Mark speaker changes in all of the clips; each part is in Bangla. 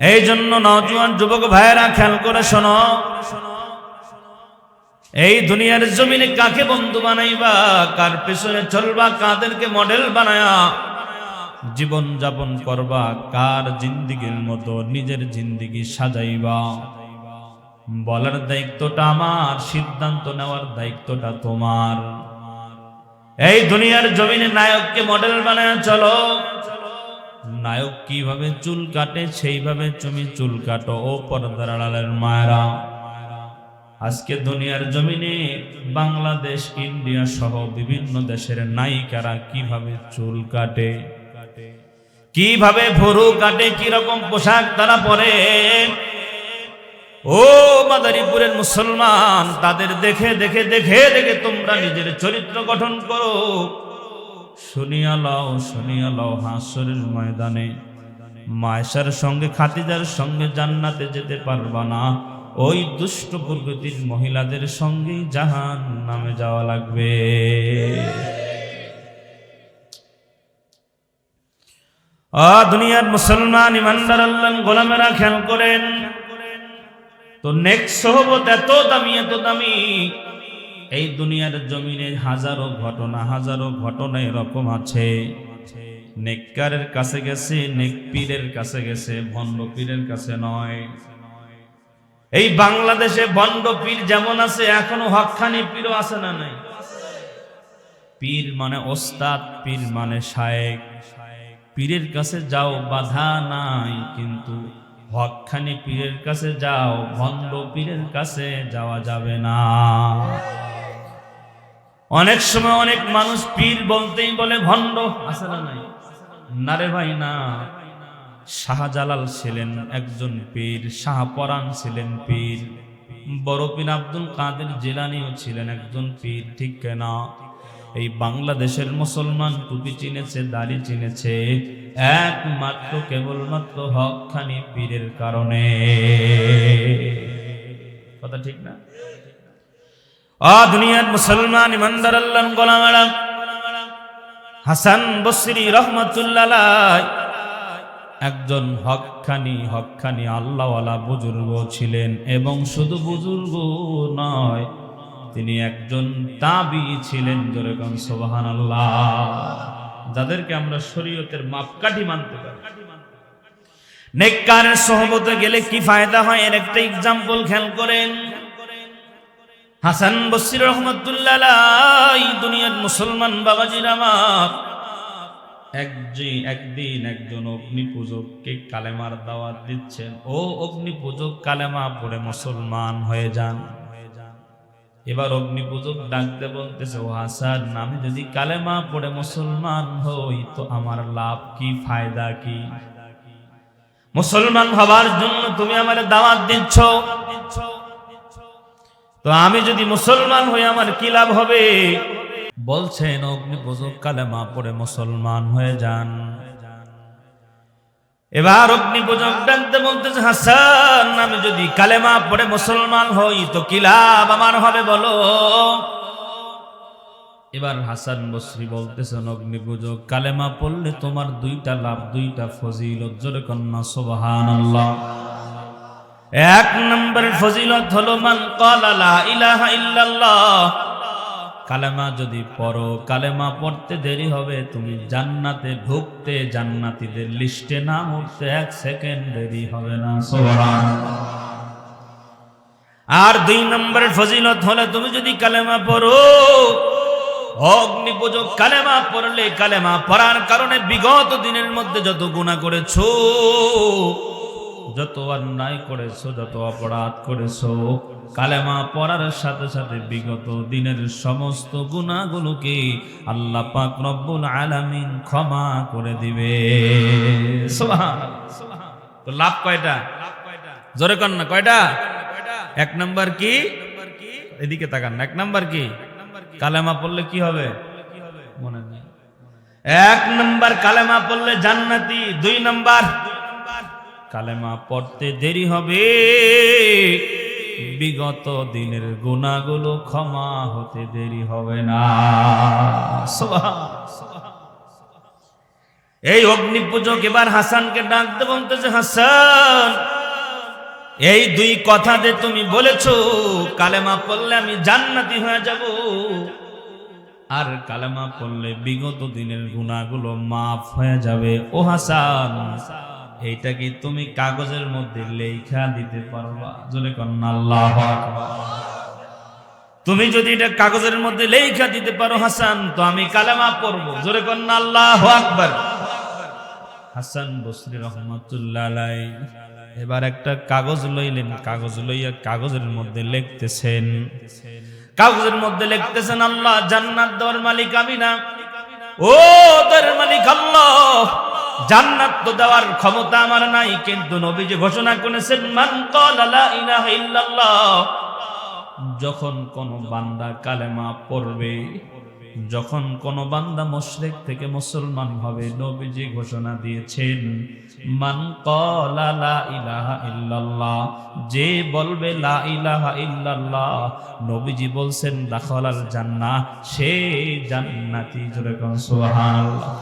Speaker 1: এই জন্য নওজোয়ান যুবক ভাইয়েরা খেয়াল করে শোনো, এই দুনিয়ার জমিনে কাকে বন্ধু বানাইবা, কার পেছনে চলবা, কাদেরকে মডেল বানায়া জীবন যাপন করবা, কার জিন্দিগির মতো নিজের জিন্দিগি সাজাইবা, বলার দায়িত্বটা আমার, সিদ্ধান্ত নেওয়ার দায়িত্বটা তোমার। এই দুনিয়ার জমিনে নায়ককে মডেল বানায় চলো। নায়ক কিভাবে চুল কাটে সেইভাবে তুমি চুল কাটো ও পর্দার আড়ালের মায়েরা। আজকে দুনিয়ার জমিনে বাংলাদেশ, ইন্ডিয়া সহ বিভিন্ন দেশের নায়িকারা কিভাবে চুল কাটে, কিভাবে ভুরু কাটে, কি রকম পোশাক তারা পরে, ও মাদারীপুরের মুসলমান, তাদের দেখে দেখে দেখে দেখে তোমরা নিজের চরিত্র গঠন করো। শুনিয়া লও হাসরের ময়দানে মায়েশার সঙ্গে, খাদিজার সঙ্গে জান্নাতে যেতে পারবা না, ওই দুষ্ট প্রকৃতির মহিলাদের সঙ্গেই জাহান্নামে যাওয়া লাগবে। দুনিয়ার মুসলমান ইমানদার আল্লাহর গোলামেরা খেয়াল করেন তো, নেক্সট সোহবত এত দামি, এত দামি। এই দুনিয়ার জমিনে হাজারো ঘটনা এরকম আছে। নেককারের কাছে গেছে, নেক পীরের কাছে গেছে, ভণ্ড পীরের কাছে নয়। এই বাংলাদেশে ভণ্ড পীর যেমন আছে, এখনো হক্কানি পীরও আছে না নাই? পীর মানে ওস্তাদ, পীর মানে শায়েখ। পীরের কাছে যাও, বাধা নাই, কিন্তু হক্কানি পীরের কাছে যাও, ভণ্ড পীরের কাছে যাওয়া যাবে না। অনেক সময় অনেক মানুষ পীর বলতেই বলে ভণ্ড, আছে না নাই? না রে ভাই না। শাহজালাল ছিলেন একজন পীর, শাহপরাণ ছিলেন পীর, বড় পীর আব্দুল কাদের জিলানীও ছিলেন একজন পীর, ঠিক না? এই বাংলাদেশের মুসলমান টুপি চিনেছে, দাড়ি চিনেছে একমাত্র কেবলমাত্র হক্কানি পীরের কারণে। কথা ঠিক না? দুনিয়ার মুসলমান ইমানদার আল্লাহর গোলামেরা, হাসান বসরি রাহমাতুল্লাহ আলাইহি একজন হক্কানি আল্লাহওয়ালা বুজুর্গ ছিলেন, এবং শুধু বুজুর্গ নয়, তিনি একজন তাবী ছিলেন। জোরে কোন সুবহানাল্লাহ। যাদেরকে আমরা শরীয়তের মাপকাঠি মানতে পারি। নেককারের সোহবতে গেলে কি ফায়দা হয়, এর একটা এক্সাম্পল খেয়াল করেন। হাসান বসরি রাহমাতুল্লাহ আলাইহি, দুনিয়ার মুসলমান বাবাজিরা আমার, একদিন একজন অগ্নি পূজককে কালেমার দাওয়াত দিচ্ছেন। ও অগ্নি পূজক, কালেমা পড়ে মুসলমান হয়ে যান। এবার অগ্নি পূজক ডাকতে বলতেছে, ও হাসান, আমি যদি কালেমা পড়ে মুসলমান হই তো আমার লাভ কি, ফায়দা কি? মুসলমান হবার জন্য তুমি আমার দাওয়াত দিচ্ছ, তো আমি যদি মুসলমান হই আমার কি লাভ হবে? বলছেন অগ্নি পূজক, কালেমা পড়ে মুসলমান হয়ে যান। এবার অগ্নি পূজক ডাকতে বলতেছে, হাসান, আমি যদি কালেমা পড়ে মুসলমান হই তো কি লাভ আমার হবে বলো? এবার হাসান বসরি বলতেছেন, অগ্নি পূজক, কালেমা পড়লে তোমার দুইটা লাভ, দুইটা ফজিলত। জোরে কন্যা সুবহানাল্লাহ। এক নম্বর ফজিলত হলো, মান ক্বালা লা ইলাহা ইল্লাল্লাহ, কালেমা যদি পড়ো, কালেমা পড়তে দেরি হবে, তুমি জান্নাতে ঢুকতে, জান্নাতীদের লিস্টে নাম উঠতে 1 সেকেন্ড দেরি হবে না। সুবহানাল্লাহ। আর 2 নম্বরের ফজিলত হলে, তুমি যদি কালেমা পড়ো, অগ্নি পূজক কালেমা পড়লে, কালেমা পড়ার কারণে বিগত দিনের মধ্যে যত গুনাহ করেছো, যত অন্যায় করেছো, যত অপরাধ করেছো, কালেমা পড়ার সাথে সাথে বিগত দিনের সমস্ত গুনাহগুলোকে আল্লাহ পাক রব্বুল আলামিন ক্ষমা করে দিবে। সুবহানাল্লাহ। তো লাভ কয়টা? জোরে কর না, কয়টা? 1 নাম্বার কি? এদিকে তাকান। 1 নাম্বার কি? কালেমা পড়লে কি হবে মনে নেই। 1 নাম্বার কালেমা পড়লে জান্নাতি। 2 নাম্বার কালেমা পড়তে দেরি হবে, বিগত দিনের গুনাহগুলো ক্ষমা হতে দেরি হবে না। এই অগ্নিপূজক এবার হাসানকে ডাকতে বলতেছে, হাসান, এই দুই কথাতে তুমি বলেছো কালেমা পড়লে আমি জান্নাতি হয়ে যাব, আর কালেমা পড়লে বিগত দিনের গুনাহগুলো মাফ হয়ে যাবে। ও হাসান, এইটা কি তুমি কাগজের মধ্যে লেখা দিতে পারবা? জোরে কন্না আল্লাহু আকবার। তুমি যদি এটা কাগজের মধ্যে লেখা দিতে পারো হাসান, তো আমি কালেমা পড়বো। জোরে কন্না আল্লাহু আকবার। হাসান বসরি রহমাতুল্লাহ আলাইহি এবার একটা কাগজ লইলেন, কাগজ লইয়া কাগজের মধ্যে লিখতেছেন, কাগজের মধ্যে লিখতেছেন, আল্লাহ জান্নাত দেওয়ার মালিক আমি না, ও তার মালিক আল্লাহ। জান্নাত তো দেওয়ার ক্ষমতা আমার নাই, কিন্তু নবীজি ঘোষণা করেছেন, মান ক্বালা লা ইলাহা ইল্লাল্লাহ, যখন কোন বান্দা কালেমা পড়বে, যখন কোন বান্দা মুশরিক থেকে মুসলমান হবে, নবীজি ঘোষণা দিয়েছেন, মান ক্বালা লা ইলাহা ইল্লাল্লাহ, যে বলবে লা ইলাহা ইল্লাল্লাহ, নবীজি বলছেন দাখালাল জান্নাহ, সে জান্নাতি। জোরে কোন সুবহানাল্লাহ।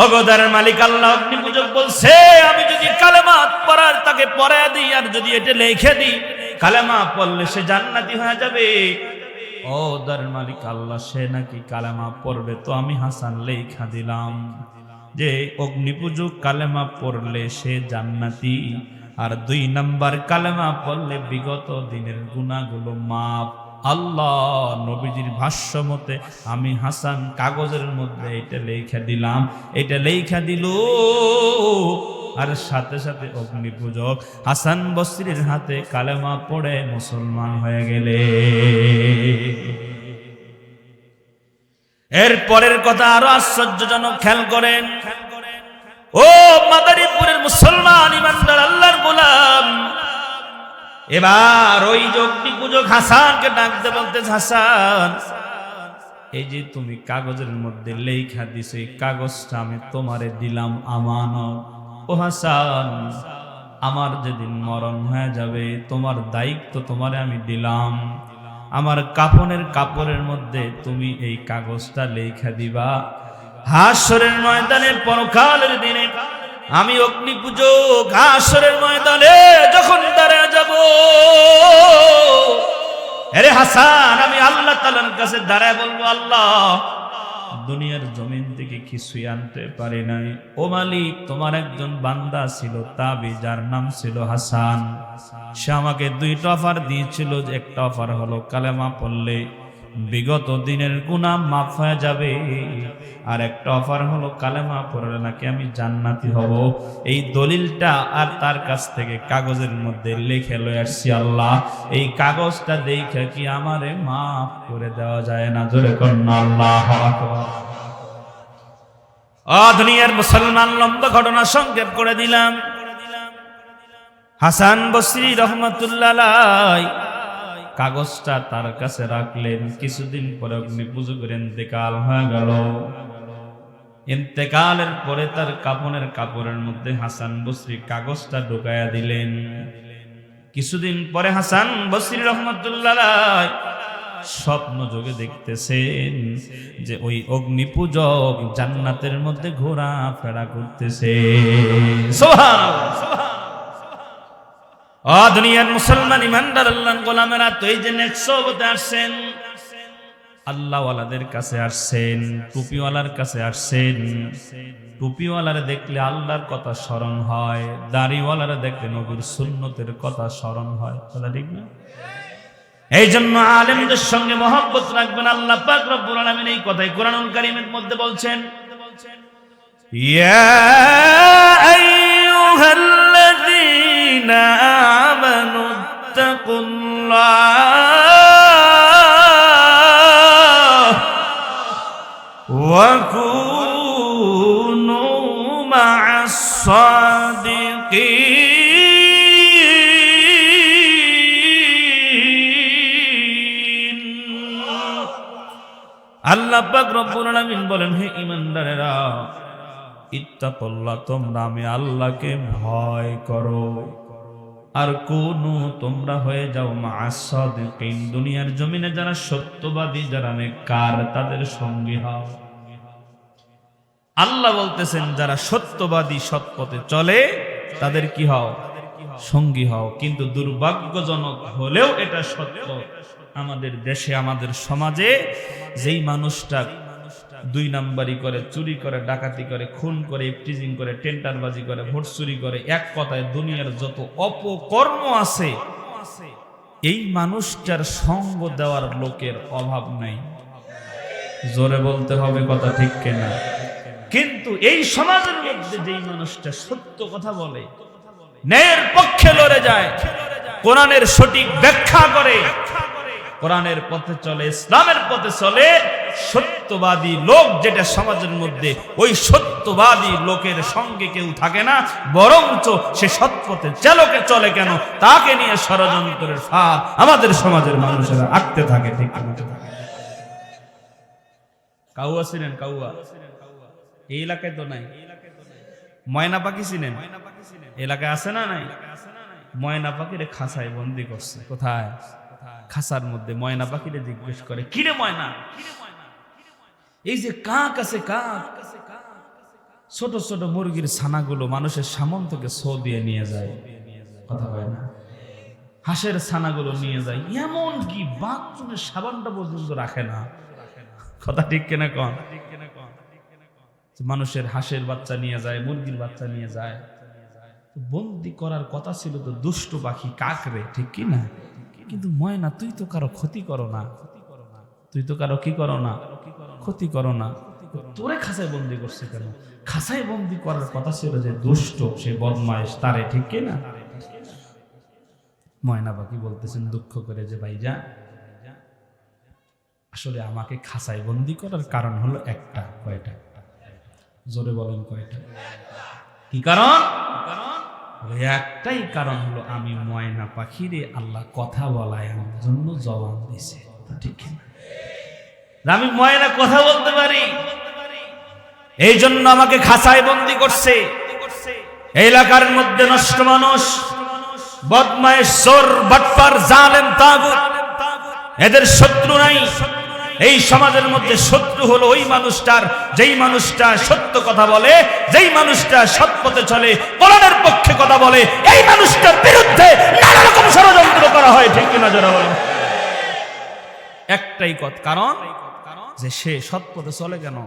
Speaker 1: অগদার মালিক আল্লাহ অগ্নিপূজক বলছে, আমি যদি কালেমা পড়ার তাকে পড়ায় দিই, আর যদি এটা লিখে দিই, কালেমা পড়লে সে জান্নাতি হয়ে যাবে। ও দার মালিক আল্লাহ, সে নাকি কালেমা পড়বে, তো আমি হাসান লেখা দিলাম যে অগ্নিপূজক কালেমা পড়লে সে জান্নাতি, আর 2 নাম্বার কালেমা পড়লে বিগত দিনের গুনাহগুলো মাফ। আল্লাহ নবীজির ভাষ্য মতে আমি হাসান কাগজের মধ্যে এটা লেখা দিলাম, এটা লেখা দিল, আর সাথে সাথে অগ্নিপূজক হাসান বসরির হাতে কালেমা পড়ে মুসলমান হয়ে গেলে। এর পরের কথা আরো আশ্চর্যজনক, খেয়াল করেন। ও মাদারীপুরের মুসলমান ইমানদার আল্লাহর গোলাম, এবার ওই অগ্নিপূজক হাসানকে ডাকতে বলতে, হাসান, এই যে তুমি কাগজের মধ্যে লেখা দিছো, এই কাগজটা আমি তোমারে দিলাম আমানত। ও হাসান, আমার যেদিন মরণ হয়ে যাবে, তোমার দায়িত্ব তোমারে আমি দিলাম, আমার কাফনের কাপড়ের মধ্যে তুমি এই কাগজটা লেখা দিবা। হাসরের ময়দানে, পরকালের দিনে আমি অগ্নিপূজক হাসরের ময়দানে যখন দাঁড়ায় যাব, আরে হাসান, আমি আল্লাহ তাআলার কাছে দাঁড়ায় বলবো, আল্লাহ, দুনিয়ার জমিন থেকে কিছুই আনতে পারি নাই, ও মালিক, তোমার একজন বান্দা ছিল তাবি, যার নাম ছিল হাসান, সে আমাকে 2টা অফার দিয়েছিল। একটা অফার হলো কালেমা পড়লে বিগত দিনের গুনাহ মাফ হয়ে যাবে, আর একটা অফার হলো কালেমা পড়লে নাকি আমি জান্নাতি হব। এই দলিলটা আর তার কাছ থেকে কাগজের মধ্যে লিখে লয়ে আসছি। আল্লাহ, এই কাগজটা দেখে কি আমারে মাফ করে দেওয়া যায় না? জোরে কন্না আল্লাহু আকবার। দুনিয়ার মুসলমান, লম্বা ঘটনা সংক্ষেপ করে দিলাম। হাসান বসরি রহমাতুল্লাহ আলাইহি কাগজটা তার কাছে রাখলেন। কিছুদিন পরে অগ্নিপূজকের ইন্তেকাল হয়ে গেল। ইন্তেকালের পরে তার কাফনের কাপড়ের মধ্যে হাসান বসরি কাগজটা ঢুকায়া দিলেন। কিছুদিন পরে হাসান বসরি রহমাতুল্লাহ আলাইহি স্বপ্ন যোগে দেখতেছেন যে ওই অগ্নিপূজক জান্নাতের মধ্যে ঘোরাফেরা করতেছে। সুবহানাল্লাহ। দুনিয়ার মুসলমান ইমানদার আল্লাহর গোলামেরা, তো এই যে নেক্সবতে আসছেন, আল্লাহওয়ালাদের কাছে আসছেন, টুপিওয়ালার কাছে আসছেন। টুপিওয়ালারে দেখলে আল্লাহর কথা স্মরণ হয়, দাড়িওয়ালারে দেখলে নবীর সুন্নতের কথা স্মরণ হয়। কথা ঠিক না? এই জন্য আলেমদের সঙ্গে মহব্বত রাখবেন। আল্লাহ পাক রব্বুল আলামিন এই কথাই কোরআনুল কারীমের মধ্যে বলছেন, ইয়া আইয়ুহাল্লাযীনা আমানুত্তাকুল্লাহ ওয়া কুনু মা'আস সাদিকিন। আল্লাহ পাক রব্বুল আলামিন বলেন, হে ঈমানদারেরা, ইত্তাকুল্লাহ, তোমরা আমি আল্লাহকে ভয় করো, আর কোনু, তোমরা হয়ে যাও মা'আস সাদিকিন, দুনিয়ার জমিনে যারা সত্যবাদী, যারা নেককার, তাদের সঙ্গী হও। আল্লাহ বলতেছেন যারা সত্যবাদী সৎ পথে চলে তাদের কি হও, সঙ্গী হও। কিন্তু দুর্ভাগ্যজনক হলেও এটা সত্য, আমাদের দেশে আমাদের সমাজে যেই মানুষটা 2 নাম্বারি করে, চুরি করে, ডাকাতি করে, খুন করে, ইফটিজিং করে, টেন্ডারবাজি করে, ভোট চুরি করে, এক কথায় দুনিয়ার যত অপকর্ম আছে, এই মানুষটার সঙ্গ দেওয়ার লোকের অভাব নাই। জোরে বলতে হবে কথা, ঠিক কিনা? কিন্তু এই সমাজের মধ্যে যেই মানুষটা সত্য কথা বলে, ন্যায়ের পক্ষে লড়ে যায়, কোরআনের সঠিক ব্যাখ্যা করে, কোরআনের পথে চলে, ইসলামের পথে চলে, সত্যবাদী লোক যেটা সমাজের মধ্যে, ওই সত্যবাদী লোকের সঙ্গে কেউ থাকে না, বরঞ্চ সে সৎপথে চালকে চলে কেন তাকে নিয়ে ষড়যন্ত্রের ফাঁদ আমাদের সমাজের মানুষেরা আঁকতে থাকে। ঠিক কাউয়া ছিলেন, কাউয়া এই এলাকায় তো নাই। ময়না পাখি ছিলেন, এলাকায় আছে না নাই? ময়না পাখিরে খাঁচায় বন্দি করছে। কোথায়? খাঁচার মধ্যে। ময়না পাখিরে জিজ্ঞেস করে, কিরে ময়না, এই যে কাক আছে, কাক ছোট ছোট মুরগির ছানাগুলো মানুষের সামন থেকে ছো দিয়ে নিয়ে যায়, কথা হয় না? হাঁসের ছানাগুলো নিয়ে যায়, এমন কি বাথরুমের সাবানটা পর্যন্ত রাখে না, কথা ঠিক কিনা কন? মানুষের হাঁসের বাচ্চা নিয়ে যায়, মুরগির বাচ্চা নিয়ে যায়। বন্দি করার কথা ছিল তো দুষ্ট পাখি কাকরে, ঠিক কি না? কিন্তু ময়না, তুই তো কারো ক্ষতি করো না, তুই তো কারো কি করো না, ক্ষতি করো না, তোরে খাঁচায় বন্দি করছে কেন? খাঁচায় বন্দি করার কথা ছিল যে দুষ্ট, সে বদমাইশ, তারে, ঠিক কি না? ময়না পাখি বলতেছেন দুঃখ করে যে ভাইজান, আসলে আমাকে খাঁচায় বন্দি করার কারণ হলো একটা। কয়টা? জোরে বলেন কয়টা? কি কারণ? একটাই কারণ হলো আমি ময়না পাখিরে আল্লাহ কথা বলায় আমার জন্য জবান দিয়েছে, ঠিক না? আমি ময়না কথা বলতে পারি, এই জন্য আমাকে খাঁচায় বন্দি করছে। এলাকার মধ্যে নষ্ট মানুষ, বদমাইশ, চোর, বাটপার, জালেম, তাগুত, এদের শত্রু নাই। এই সমাজের মধ্যে শত্রু হলো ওই মানুষটার, যেই মানুষটা সত্য কথা বলে, যেই মানুষটা সৎ পথে চলে, কোরআনের পক্ষে কথা বলে, এই মানুষটার বিরুদ্ধে নানা রকম ষড়যন্ত্র করা হয়, ঠিক কিনা যারা বলেন? একটাই কথা, কারণ যে সে সৎ পথে চলে কেন,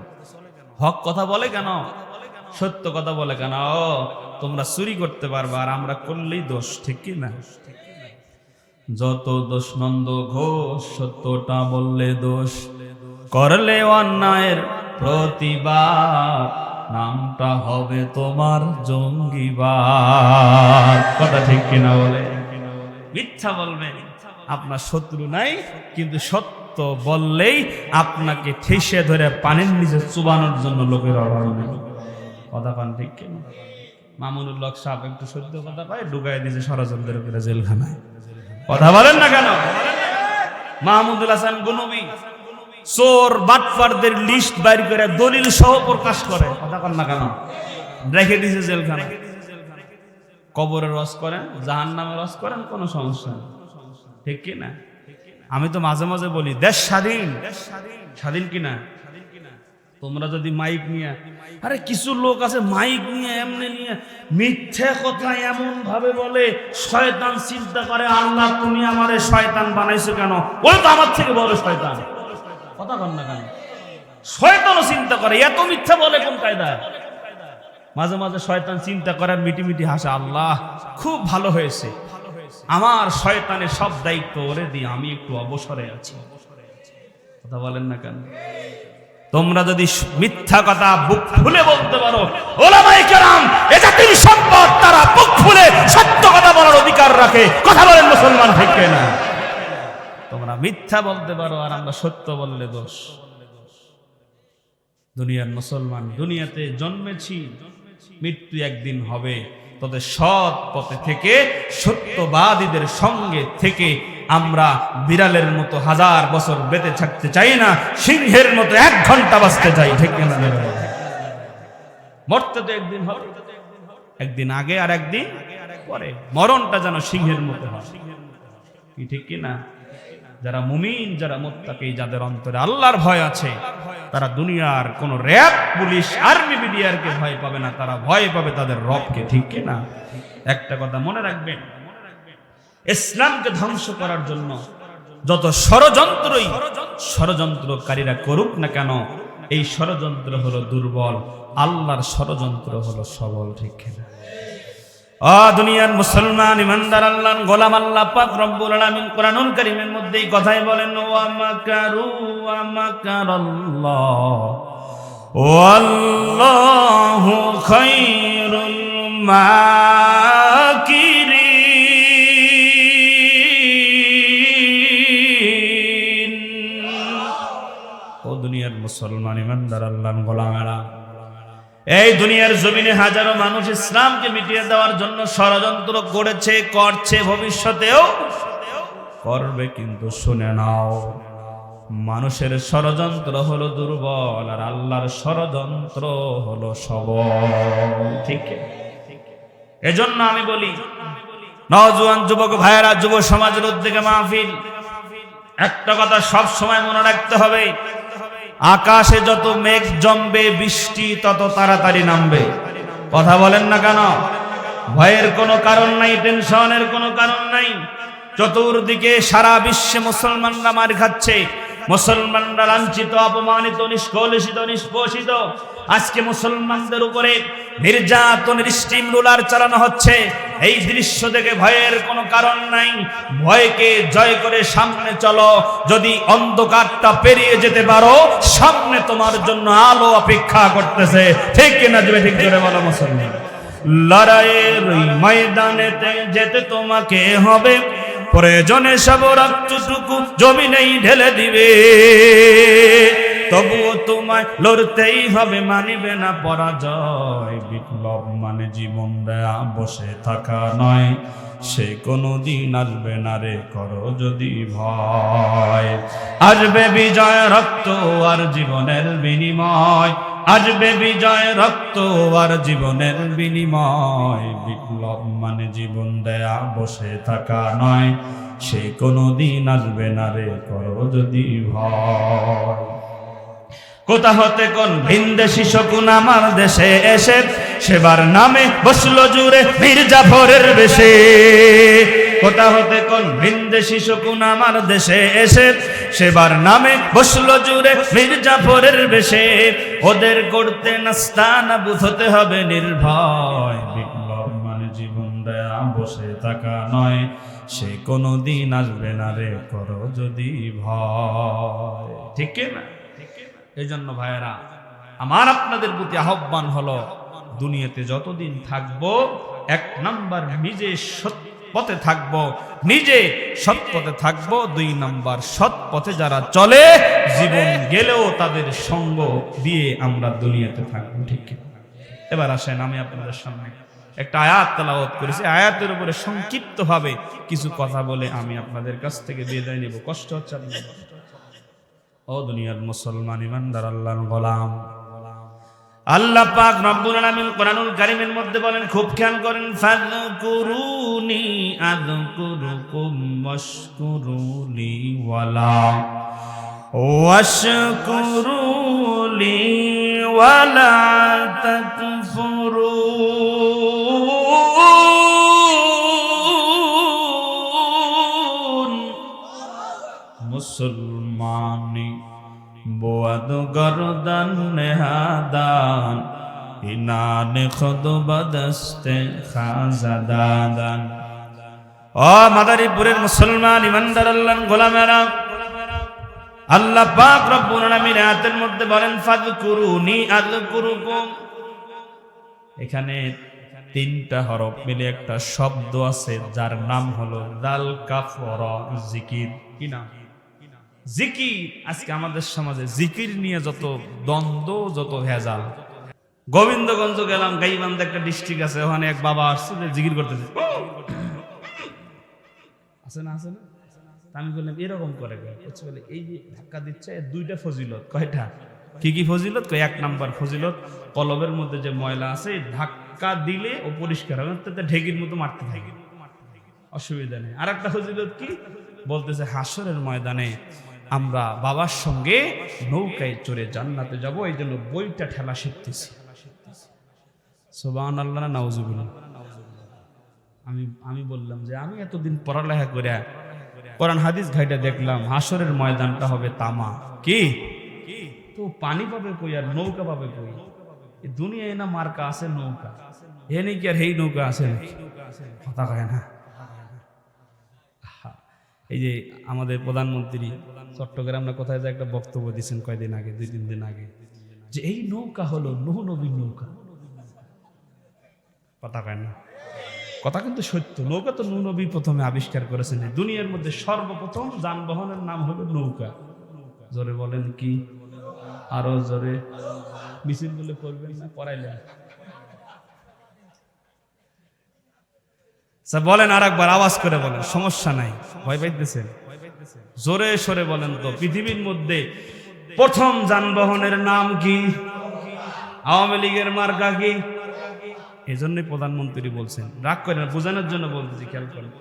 Speaker 1: হক কথা বলে কেন, সত্য কথা বলে কেন। তোমরা চুরি করতে পারবা আর আমরা করলেই দোষ, ঠিক কিনা? যত দোষ নন্দ ঘোষ, সত্যটা বললে দোষ, করলে অন্যায়ের প্রতিবাদ, নামটা হবে তোমার জঙ্গিবাদ, কথা ঠিক কিনা বলে? মিথ্যা বলবেন, আপনার শত্রু নাই, কিন্তু সত্য বললেই আপনাকে ঠেসে ধরে পানির নিচে চুবানোর জন্য লোকের অভাব নেই, কথা পান, ঠিক কিনা? মামুনুল হক সাহেব একটু সত্য কথা পায়, ঢুকাই দিয়েছে ষড়যন্ত্রের করে জেলখানায়, কথা বলেন না কেন? মাহমুদুল হাসান গনবী চোর বাটপারদের লিস্ট বাইর করে দলিল সহ প্রকাশ করে, কথা বলেন না কেন? রেখে দিয়েছে জেলখানায়। কবরে রস করেন, জাহান্নামে রস করেন, কোনো সমস্যা নেই, ঠিক কিনা? আমি তো মাঝে মাঝে বলি দেশ স্বাধীন, স্বাধীন কিনা? তোমরা যদি মাইক নিয়ে, আরে কিছু লোক আছে মাইক নিয়ে এমনি নিয়ে মিথ্যে কথা এমন ভাবে বলে, শয়তান চিন্তা করে আল্লাহ তুমি আমারে শয়তান বানাইছো কেন, ওই তো আমার থেকে বড় শয়তান, কথা বল না কেন? শয়তানও চিন্তা করে, এত মিথ্যা বলে কোন কায়দায়? মাঝে মাঝে শয়তান চিন্তা করে মিটি মিটি হাসে, আল্লাহ খুব ভালো হয়েছে, আমার শয়তানের সব দায়িত্ব ওরে দিয়ে আমি একটু অবসরে আছি, কথা বলেন না কেন? তোমরা যদি মিথ্যা কথা বুক ফুলে বলতে পারো, ওলামায়ে কেরাম এ জাতির সম্পদ, তারা বুক ফুলে সত্য কথা বলার অধিকার রাখে, কথা বলেন মুসলমান, ঠিক না? তোমরা মিথ্যা বলতে পারো আর আমরা সত্য বললে দোষ। দুনিয়ার মুসলমান, দুনিয়াতে জন্মেছি, মৃত্যু একদিন হবে, তোদের সৎ পথে থেকে সত্যবাদীদের সঙ্গে থেকে আমরা বিড়ালের মতো 1000 বছর বেঁচে থাকতে চাই না, সিংহের মতো 1 ঘন্টা বাঁচতে চাই, ঠিক না? মরতে তো একদিন হবে, একদিন আগে আর একদিন পরে, মরণটা যেন সিংহের মতো হয়, কি ঠিক কিনা? যারা মুমিন, যারা মুত্তাকি, যাদের অন্তরে আল্লাহর ভয় আছে, তারা দুনিয়ার কোন র‍্যাব, পুলিশ, আর্মি, বিডিআরকে ভয় পাবে না, তারা ভয় পাবে তাদের রবকে। ঠিক কি না? একটা কথা মনে রাখবেন, ইসলামকে ধ্বংস করার জন্য যত ষড়যন্ত্রকারীরা করুক না কেন, এই ষড়যন্ত্র হলো দুর্বল, আল্লাহর ষড়যন্ত্র হলো সবল। ঠিক কিনা? দুনিয়ার মুসলমান ইমানদার আল্লাহর গোলাম, আল্লাহ পাক রব্বুল আলামিন কোরআনুল কারীমের মধ্যে এই কথাই বলেন, ওয়া মাকারু ওয়া মাকারাল্লাহ ওয়াল্লাহু খায়রুল মাকিরিন। ও দুনিয়ার মুসলমান ইমানদার আল্লাহর গোলামেরা, এই দুনিয়ার জমিনে হাজারো মানুষ ইসলামকে মিটিয়ে দেওয়ার জন্য ষড়যন্ত্র করেছে, করছে, ভবিষ্যতেও করবে। কিন্তু শুনে নাও, মানুষের ষড়যন্ত্র হলো দুর্বল, আর আল্লাহর ষড়যন্ত্র হলো সবল। ঠিক? এজন্য আমি বলি, নওজোয়ান যুবক ভাইয়েরা, যুব সমাজের উদ্যোগে মাহফিল, একটা কথা সব সময় মনে রাখতে হবে, আকাশে যত মেঘ জমবে, বৃষ্টি তত তাড়াতাড়ি নামবে। কথা বলেন না কেন? ভয়ের কোনো কারণ নাই, টেনশনের কোনো কারণ নাই। চতুর্দিকে সারা বিশ্বে মুসলমানরা মার খাচ্ছে, মুসলমানরা লাঞ্ছিত, অপমানিত, নিষ্কলুষিত, নিষ্পোষিত। আজকে মুসলমানদের উপরে নির্যাতনের স্টিম রুলার চালানো হচ্ছে। এই দৃশ্য দেখে ভয়ের কোনো কারণ নাই। ভয়কে জয় করে সামনে চলো। যদি অন্ধকারটা পেরিয়ে যেতে পারো, সামনে তোমার জন্য আলো অপেক্ষা করতেছে। ঠিক কিনা? ঠিক করে বলো মুসলমান। লড়াইয়ের ময়দানেতে যেতে তোমাকে হবে, প্রয়োজনে সব রক্তটুকু জমিনেই ঢেলে দিবে। তবুও তোমায় লড়তেই হবে, মানিবে না পরাজয়। বিপ্লব মানে জীবন দেয়া, বসে থাকা নয়, সে কোনদিন আসবে না রে, করো যদি ভয়। আসবে বিজয়, রক্ত আর জীবনের বিনিময়। আসবে বিজয়, রক্ত আর জীবনের বিনিময়। বিপ্লব মানে জীবন দেয়া, বসে থাকা নয়, সে কোনদিন আসবে না রে, করো যদি ভয়। কোথা হতে কোন ভিনদেশি শকুন আমার দেশে এসে, সেবার নামে বসলো জুড়ে মীর জাফরের বেশে। কোথা হতে কোন ভিনদেশি শকুন আমার দেশে এসে, সেবার নামে বসলো জুড়ে মীর জাফরের বেশে। ওদের করতে নাস্তানাবুদ হতে হবে নির্ভয়। বিপ্লব মানে জীবন দেয়া, বসে থাকা নয়, সে কোনদিন আসবে না রে, করো যদি ভয়। ঠিক না? এই জন্য ভাইয়েরা, আমার আপনাদের প্রতি আহ্বান হলো, দুনিয়াতে যতদিন থাকবো, এক নাম্বার নিজে সৎ পথে থাকবো, নিজে সৎ পথে থাকবো। দুই নাম্বার, সৎ পথে যারা চলে, জীবন গেলেও তাদের সঙ্গ দিয়ে আমরা দুনিয়াতে থাকবো। ঠিক কি? এবার আসেন, আমি আপনাদের সামনে একটা আয়াত তেলাওয়াত করেছি। আয়াতের উপরে সংক্ষিপ্ত ভাবে কিছু কথা বলে আমি আপনাদের কাছ থেকে বিদায় নেব। কষ্ট হচ্ছে আপনাদের? ও দুনিয়ার মুসলমান ইমানদার আল্লাহর গোলাম, আল্লাহ পাক রব্বুল আলামিন কোরআনুল কারীমের মধ্যে বলেন, খুব খেয়াল করেন, ফাযকুরুনি আযকুরুকুম ওয়াশকুরুলি ওয়ালা তাকফুরুন। মুসলমানি বোয়াদ গরদান নেহাদান, ইনানে খুদ বদস্তে খাজাদান। ও মাদারীপুরের মুসলমান ইমানদার আল্লাহর গোলামেরা, আল্লাহ পাক রব্বুল আলামিন আয়াতের মধ্যে বলেন, ফাযকুরুনি আযকুরুকুম। এখানে তিনটা হরফ মিলে একটা শব্দ আছে, যার নাম হলো দাল কাফ রা, জিকির। কি নাম? জিকির। আজকে আমাদের সমাজে জিকির নিয়ে যত দ্বন্দ্ব, যত ভেজাল। গোবিন্দগঞ্জ গেলাম, গাইবান্ধা একটা ডিস্ট্রিক্ট আছে, ওখানে এক বাবা আসছে, জিকির করতেছে, আছে না? আমি বললাম, এরকম করে বলে, এই যে ধাক্কা দিচ্ছে, দুইটা ফজিলত। কয়টা? কি কি ফজিলত? এক নাম্বার ফজিলত, কলবের মধ্যে যে ময়লা আছে, ধাক্কা দিলে ও পরিষ্কার হবে, ঢেকির মতো মারতে থাকে।
Speaker 2: অসুবিধা নেই। আর একটা ফজিলত কি বলতেছে, হাসরের ময়দানে আমরা বাবার সঙ্গে নৌকায় চড়ে জান্নাতে যাব, এই জন্য বইটা ঠেলা শিখতেছি। সুবহানাল্লাহ না নাউজুবিল্লাহ। আমি বললাম যে আমি এতদিন পড়ালেখা করে কোরআন হাদিস ঘাইটা দেখলাম হাসরের ময়দানটা হবে তামা, কি তো পানি পাবে কই আর নৌকা পাবে কই? এই দুনিয়ায় না মার্কা আছে নৌকা, এ নেই কি আর এই নৌকা আছে নাকি? কথা কয় না। এই যে আমাদের প্রধানমন্ত্রী চট্টগ্রাম না কোথায় যে একটা বক্তব্য দিয়েছেন কয়দিন আগে, 2-3 দিন আগে, যে এই নৌকা হলো নূহ নবীর নৌকা। কথা কয় না, কথা কিন্তু সত্য। নৌকা তো নূহ নবী প্রথমে আবিষ্কার করেছেন। দুনিয়ার মধ্যে সর্বপ্রথম যানবাহনের নাম হলো নৌকা। জোরে বলেন কি? আরো জোরে। মিছিল গুলো করবেন না, পড়াইলেন। বলেন আর একবার আওয়াজ করে বলেন, সমস্যা নাই, ভয় পাইতেছেন? জোরে সরে বলেন তো, পৃথিবীর মধ্যে প্রথম যানবাহনের নাম কি? আওয়ামী লীগের মার্কা কি? এই জন্যই প্রধানমন্ত্রী বলছেন, রাগ করেন, বোঝানোর জন্য বলতেছি, খেয়াল করেন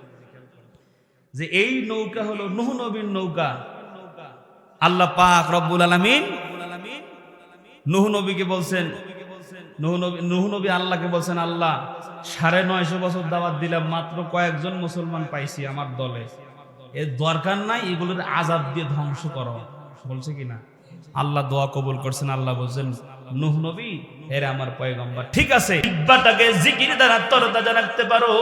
Speaker 2: যে এই নৌকা হলো নূহ নবীর নৌকা। আল্লাহ পাক রব্বুল আলামিন নূহ নবীকে বলছেন, নূহ নবী আল্লাহকে বলছেন, আল্লাহ 950 বছর দাওয়াত দিলাম, মাত্র কয়েকজন মুসলমান পাইছি আমার দলে, এর দরকার নাই, এগুলোর আযাব দিয়ে ধ্বংস করো। বলছে কিনা? আল্লাহ দোয়া কবুল করছেন। আল্লাহ বলছেন, নূহ নবী এর আমার পয়গম্বর, ঠিক আছে, জিহ্বাটাকে জিকির দ্বারা তরতাজা রাখতে পারো।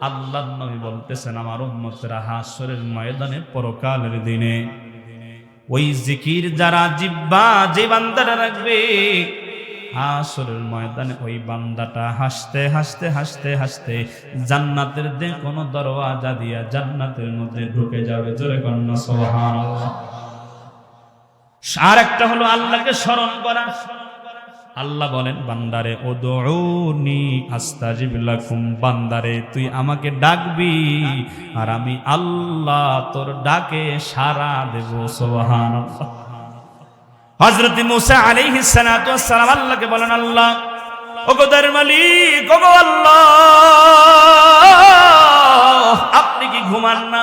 Speaker 2: আল্লাহর নবী বলতেছেন, আমার উম্মতরা হাসরের ময়দানে পরকালের দিনে ওই জিকির যারা জিহ্বা যে বান্দাটা রাখবে, হাসরের ময়দানে ওই বান্দাটা হাসতে হাসতে হাসতে হাসতে জান্নাতের যে কোনো দরওয়াজা দিয়া জান্নাতের মধ্যে ঢুকে যাবে। জোরে কন্যা সুবহানাল্লাহ। আর একটা হলো আল্লাহকে স্মরণ করা। আল্লাহ বলেন, বান্দারে উদউনি আস্তাজিব লাকুম, বান্দারে তুই আমাকে ডাকবি আর আমি আল্লাহ তোর ডাকে সাড়া দেব। সুবহানাল্লাহ। হযরত মুসা আলাইহিস সালাতু ওয়াস সালাম আল্লাহকে বলেন, আল্লাহ ওগো দয়ার মালিক, ওগো আল্লাহ, আপনি কি ঘুমান না?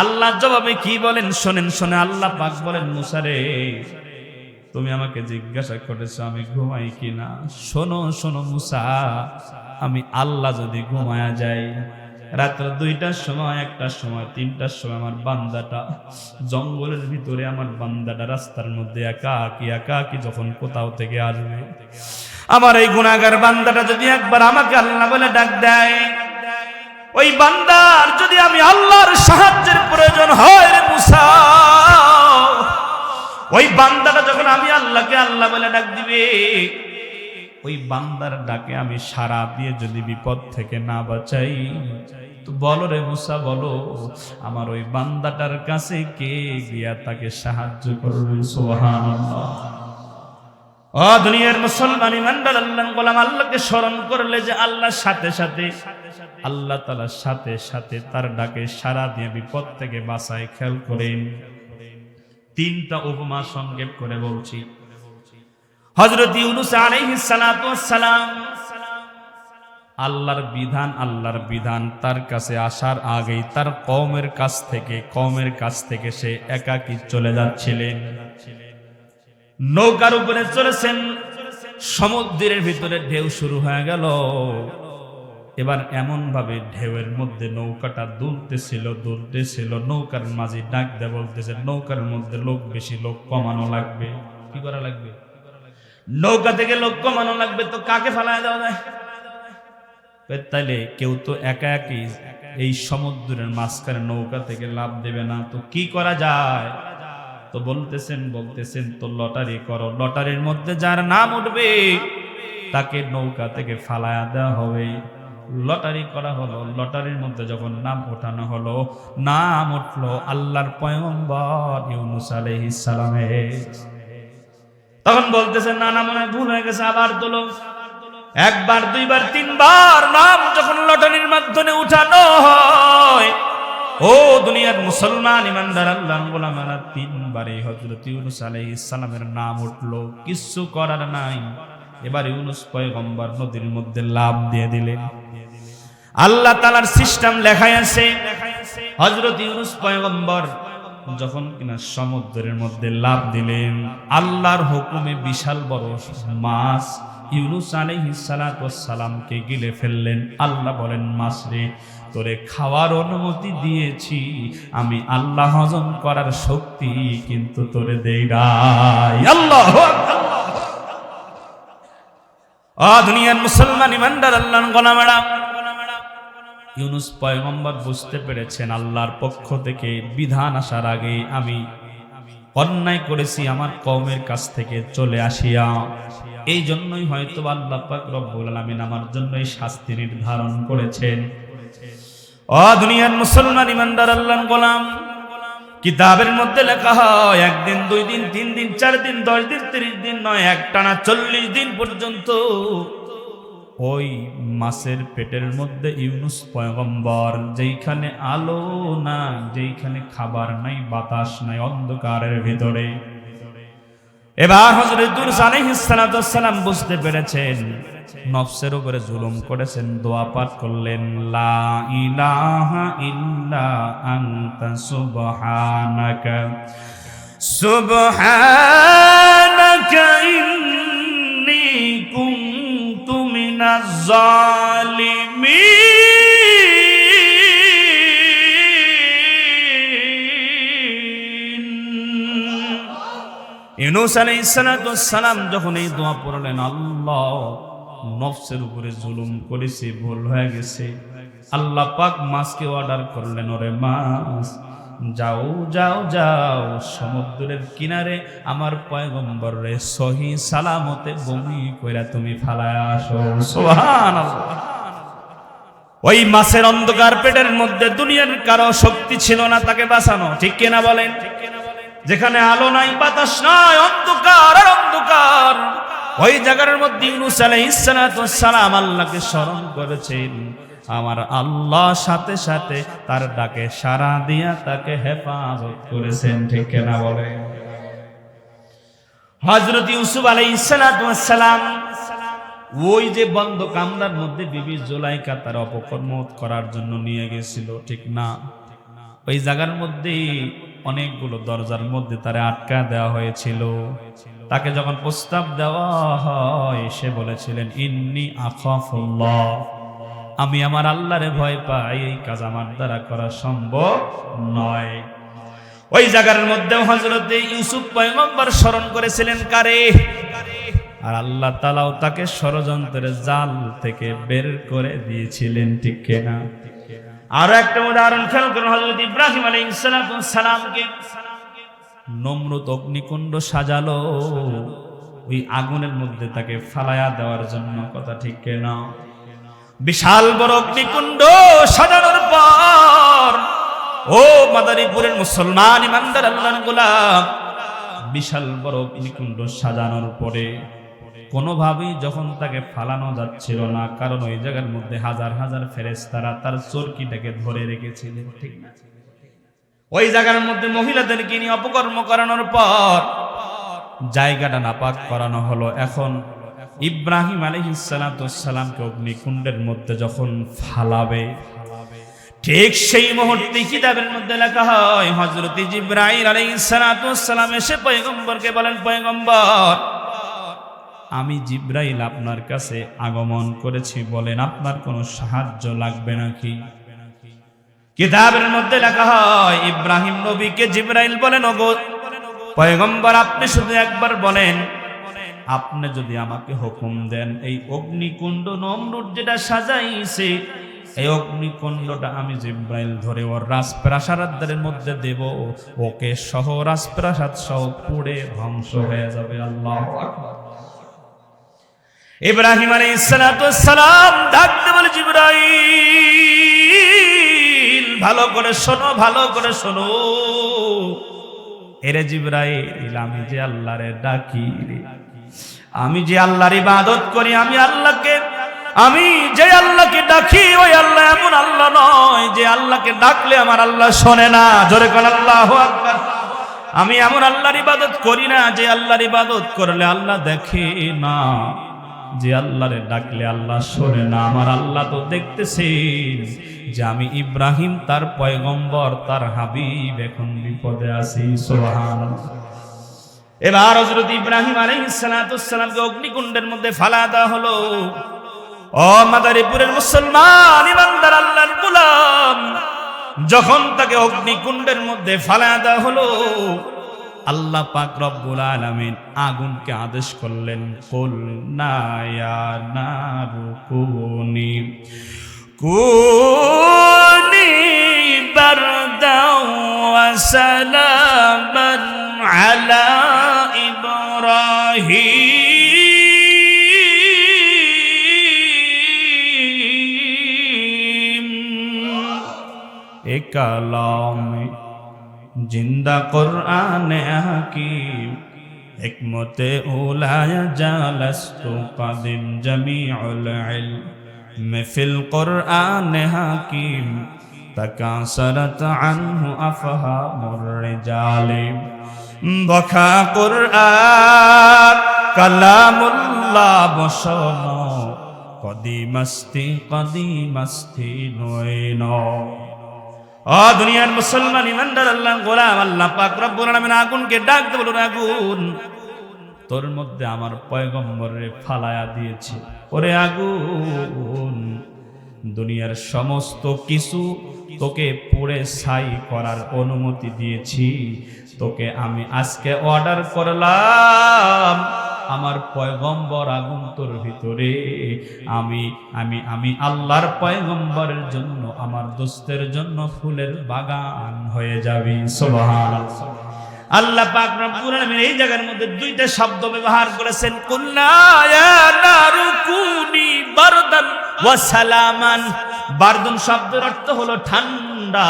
Speaker 2: আল্লাহ জবাবে কি বলেন শোনেন। শুনে আল্লাহ পাক বলেন, মুসা রে, তুমি আমাকে জিজ্ঞাসা করেছো আমি ঘুমাই কিনা। শোনো শোনো মুসা, আমি আল্লাহ যদি ঘুমায়া যাই, রাত্র 2টার সময়, 1টার সময়, 3টার সময় আমার বান্দাটা জঙ্গলের ভিতরে, আমার বান্দাটা রাস্তার মধ্যে একাকি একাকি যখন কোথাও থেকে আসবে, আমার এই গুনাহগার বান্দাটা যদি একবার আমাকে আল্লাহ বলে ডাক দেয়, ওই বান্দার যদি আমি আল্লাহর সাহায্যের প্রয়োজন হয় রে মুসা, ওই বান্দাটা যখন আমি আল্লাহকে আল্লাহ বলে ডাক দিবে, ওই বান্দার ডাকে আমি সাড়া দিয়ে যদি বিপদ থেকে না বাঁচাই, তো বলো রে মুসা, বলো আমার ওই বান্দাটার কাছে কে গিয়া তাকে সাহায্য করবে? সুবহানাল্লাহ। ও দুনিয়ার মুসলমান ইমানদার আল্লাহর গোলাম, আল্লাহকে স্মরণ করলে যে আল্লাহর সাথে সাথে, আল্লাহ তাআলার সাথে সাথে তার ডাকে সাড়া দিয়ে বিপদ থেকে বাঁচায়। খেয়াল করেন, 3টা উপমা সংক্ষেপ করে বলছি। হযরত ইউনূস আলাইহিস সালাতু ওয়াস সালাম, আল্লাহর বিধান তার কাছে আসার আগেই তার কওমের কাছ থেকে সে একাকী চলে যাচ্ছিলেন। নৌকার উপরে চলেছেন, সমুদ্রের ভিতরে ঢেউ শুরু হয়ে গেল। এবার এমন ভাবে ঢেউয়ের মধ্যে নৌকাটা দুলতেছিল। নৌকার মাঝি ডাক দিয়ে বলতেছে, নৌকার মধ্যে লোক বেশি, লোক কমানো লাগবে। কি করা লাগবে? নৌকা থেকে লোক কমানো লাগবে। তো কাকে ফেলায় দেওয়া যায়? তাইলে কেউ তো একা একই এই সমুদ্রের মাঝখানে নৌকা থেকে লাভ দেবে না, তো কি করা যায়? তো বলতেছেন তো লটারি করো, লটারির মধ্যে যার নাম উঠবে তাকে নৌকা থেকে ফালায়া দেওয়া হবে। লটারি করা হলো, লটারির মধ্যে যখন নাম ওঠানো হলো, নাম উঠলো আল্লাহর পয়গম্বর ইউনূস আলাইহিস সালামের। তখন বলতেছেন, না মনে হয় ভুল হয়ে গেছে, আবার তোলো। 1বার 2বার 3বার নাম যখন লটারির মাধ্যমে উঠানো হয়, ও দুনিয়ার মুসলমান ইমানদার আল্লাহর গোলামেরা, 3বারই হযরত ইউনূস আলাইহিস সালামের নাম উঠলো। কিছু করার নাই, এবার ইউনূস পয়গম্বর নদীর মধ্যে লাফ দিয়ে দিলেন। আল্লাহ তাআলার সিস্টেম লেখাই আছে। হযরত ইউনূস পয়গম্বর যখন কিনা সমুদ্রের মধ্যে লাফ দিলেন, আল্লাহর হুকুমে বিশাল বড় মাছ ইউনূস আলাইহিস সালাতু ওয়াস সালামকে গিলে ফেললেন। আল্লাহ বলেন, মাছ রে, তোরে খাওয়ার অনুমতি দিয়েছি আমি, আল্লাহ হজম করার শক্তি কিন্তু তোরে দেই নাই। আল্লাহু আকবার। দুনিয়ার মুসলমান ইমানদার আল্লাহর গোলামেরা, ইউনূস পয়গম্বর বুঝতে পেরেছেন আল্লাহর পক্ষ থেকে বিধান আসার আগে আমি অন্যায় করেছি, আমার কওমের কাছ থেকে চলে আসিয়া। এই জন্যই হয়তো আল্লাহ পাক রব্বুল আলামিন আমার জন্য এই শাস্তি নির্ধারণ করেছেন। দুনিয়ার মুসলমান ইমানদার আল্লাহর গোলাম, কিতাবের মধ্যে লেখা হয় একদিন, 2 দিন, 3 দিন, 4 দিন, 10 দিন, 30 দিন নয়, একটানা 40 দিন পর্যন্ত ওই মাছের পেটের মধ্যে ইউনূস পয়গম্বর, যেইখানে আলো নাই, যেইখানে খাবার নাই, বাতাস নাই, অন্ধকারের ভিতরে। এবার হযরত ইউনূস আলাইহিস সালাতু ওয়াস সালাম বুঝতে পেরেছেন, নফসের উপরে জুলুম করেছেন, দোয়া পাঠ করলেন, লা ইলাহা ইল্লা আনতা সুবহানাকা সুবহানাকা ইন্নী কুনতু মিনাজ জালিমিন। ইউনূস আলাইহিস সালাতু ওয়াস সালাম যখন এই দোয়া পড়লেন, আল্লাহ নফসের উপরে জুলুম করেছি, ভুল হয়ে গেছে। আল্লাহ পাক মাছকে অর্ডার করলেন, ওরে মাছ, যাও যাও যাও সমুদ্রের কিনারে আমার পয়গম্বর রে সহি সালামতে বমি কইরা তুমি ফালায় আসো। সুবহানাল্লাহ। ওই মাছের অন্ধকার পেটের মধ্যে দুনিয়ার কারো শক্তি ছিল না তাকে বাঁচানো, ঠিক কিনা বলেন? যেখানে আলো নাই, বাতাস নাই, অন্ধকার আর অন্ধকার, ওই জায়গার মধ্যে ইউনূস আলাইহিস সালাতু ওয়াস সালাম আল্লাহকে স্মরণ করেছেন। আমার আল্লাহ সাথে সাথে তার ডাকে সাড়া দিয়া তাকে হেফাজত করেছেন, ঠিক কিনা বলে? হযরত ইউসুফ আলাইহিস সালাতু ওয়াস সালাম ওই যে বন্ধ কামরার মধ্যে বিবি জুলাইখা তার অপকর্ম করার জন্য নিয়ে গেছিল, ঠিক না? ওই জায়গার মধ্যে অনেকগুলো দরজার মধ্যে তারে আটকা দেওয়া হয়েছিল। তাকে যখন প্রস্তাব দেওয়া হয়, সে বলেছিলেন, ইন্নী আখাফুল্লাহ, আমি আমার আল্লাহরে ভয় পাই, এই কাজ আমার দ্বারা করা সম্ভব নয়। ওই জায়গার মধ্যে হযরত ইউসুফ পয়গম্বর স্মরণ করেছিলেন কারে? আর আল্লাহ তাআলাও তাকে ষড়যন্ত্রের জাল থেকে বের করে দিয়েছিলেন, ঠিক কিনা? আরো একটা উদাহরণ খেয়াল করুন, হযরত ইব্রাহিম আলাইহিস সালামকে নমরুদ অগ্নিকুণ্ড সাজালো ওই আগুনের মধ্যে তাকে ফালায়া দেওয়ার জন্য, কথা ঠিক কিনা? বিশাল বড় অগ্নিকুণ্ড সাজানোর পর, ও মাদারীপুরের মুসলমান ইমানদার আল্লাহর গোলাম, বিশাল বড় অগ্নিকুণ্ড সাজানোর পরে কোনোভাবেই যখন তাকে ফালানো যাচ্ছিল না, কারণ ওই জায়গার মধ্যে হাজার হাজার ফেরেশতারা তার চরকিটাকে ধরে রেখেছিলেন, ঠিক না? ওই জায়গার মধ্যে মহিলাদেরকে নিয়ে অপকর্ম করানোর পর জায়গাটা নাপাক করানো হলো। এখন ইব্রাহিম আলাইহিস সালাতু ওয়াস সালামকে অগ্নিকুণ্ডের মধ্যে যখন ফালাবে, ঠিক সেই মুহূর্তে কিতাবের মধ্যে লেখা হয় হযরত জিবরাইল আলাইহিস সালাতু ওয়াস সালাম এসে পয়গম্বরকে বলেন, পয়গম্বর, আমি জিবরাইল আপনার কাছে আগমন করেছি, বলেন আপনার কোনো সাহায্য লাগবে নাকি? কিতাবের মধ্যে লেখা হয় ইব্রাহিম নবীকে জিবরাইল বলেন, ওগো পয়গম্বর, আপনি শুধু একবার বলেন, আপনি যদি আমাকে হুকুম দেন, এই অগ্নিকুণ্ড নমরুদ যেটা সাজাইছে, এই অগ্নিকুণ্ডটা আমি জিবরাইল ধরে ওর রাজপ্রাসাদের মধ্যে দেব, ওকে সহ রাজপ্রাসাদ সহ পুড়ে ধ্বংস হয়ে যাবে। আল্লাহু আকবার। ইব্রাহিম আলাইহিস সালাতু ওয়াস সালাম ডাকতে বলে, জিবরাইল ভালো করে শোনো, ভালো করে শোনো, এরে জিবরাইল, আমি যে আল্লাহরে ডাকি, আমি যে আল্লাহর ইবাদত করি, আমি যে আল্লাহকে ডাকি, ওই আল্লাহ এমন আল্লাহ নয় যে আল্লাহকে ডাকলে আমার আল্লাহ শোনে না। জোরে বল আল্লাহু আকবার। আমি এমন আল্লাহর ইবাদত করি না যে আল্লাহর ইবাদত করলে আল্লাহ দেখে না। যে আল্লাহরে ডাকলে আল্লাহ শোনে না, আমার আল্লাহ তো দেখতেছেন যে আমি ইব্রাহিম তার পয়গম্বর, তার হাবিব এখন বিপদে আছি। সুবহানাল্লাহ। এবার হযরত ইব্রাহিম আলাইহিস সালাতু ওয়াস সালামকে অগ্নিকুণ্ডের মধ্যে ফালা দেওয়া হলো। ও মাদারীপুরের মুসলমান ইমানদার আল্লাহর গোলাম, যখন তাকে অগ্নিকুণ্ডের মধ্যে ফালা দেওয়া হলো, আল্লাহ পাক রব্বুল আলামিন আগুনকে আদেশ করলেন, কুলনা ইয়া নারু কুনি কুনি বারদাও ওয়া সালামান আলা ইব্রাহিম। এ কালামে জিন্দা কুরআনে হাকিম, হিকমতে উলায়া জালাস্তু কাদিম জামিউল ইলম ফিল কুরআনে হাকিম, তাকাসারাত আনহু আফহামুর রিজালি। বখা কুরআন কালামুল্লাহ বসনো, কদিমাস্তি নয়ন। ও দুনিয়ার মুসলমান ইমানদার আল্লাহ গোলাম, আল্লাহ পাক রব্বুল আলামিন আগুনকে ডাক দিয়ে বলল, আগুন তোর মধ্যে আমার পয়গম্বরে ফালায়া দিয়েছে। ওরে আগুন, দুনিয়ার সমস্ত কিছু তোকে পুড়ে ছাই করার অনুমতি দিয়েছি, তোকে আমি আজকে অর্ডার করলাম আমার পয়গম্বর আগুন তোর ভিতরে, আমি আমি আমি আল্লাহর পয়গম্বরের জন্য, আমার দোস্তের জন্য ফুলের বাগান হয়ে যাবি। সুবহানাল্লাহ। আল্লাহ পাক রব্বুল আলামিন এই জায়গার মধ্যে দুইটা শব্দ ব্যবহার করেছেন, কুলনা ইয়া নারু কুনি বারদান ওয়া সালামান। বারদুন শব্দের অর্থ হলো ঠান্ডা,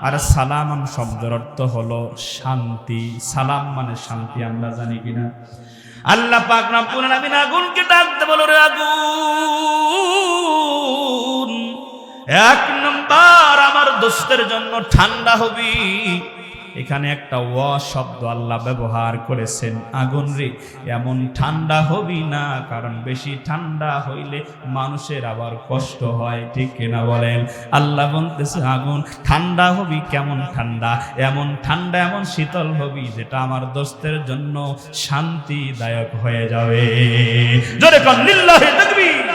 Speaker 2: আর সালামান শব্দের অর্থ হলো শান্তি। সালাম মানে শান্তি, আমরা জানি কিনা? আল্লাহ পাক রব্বুল আলামিন আগুনকে ডাকতে বলল, রে আগুন, এক নম্বর আমার দোস্তের জন্য ঠান্ডা হবি। এখানে একটা ওয়া শব্দ আল্লাহ ব্যবহার করেছেন, আগুন রে এমন ঠান্ডা হবি না, কারণ বেশি ঠান্ডা হইলে মানুষের আবার কষ্ট হয়, ঠিক কিনা বলেন? আল্লাহ বলতেছে, আগুন ঠান্ডা হবি, কেমন ঠান্ডা? এমন ঠান্ডা, এমন শীতল হবি যেটা আমার দোস্তের জন্য শান্তিদায়ক হয়ে যাবে। জোরে কোন লিল্লাহি তাকবীর।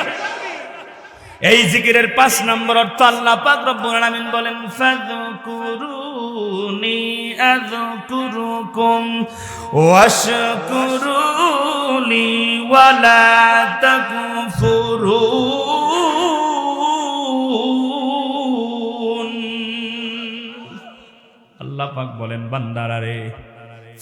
Speaker 2: এই জিকিরের 5 নম্বর অর্থ আল্লাহ পাক রব্বুল আলামিন বলেন, ফাযকুরুনি আযকুরুকুম ওয়াশকুরুলি ওয়ালা তাকফুরুন। আল্লাহ পাক বলেন, বান্দারা রে,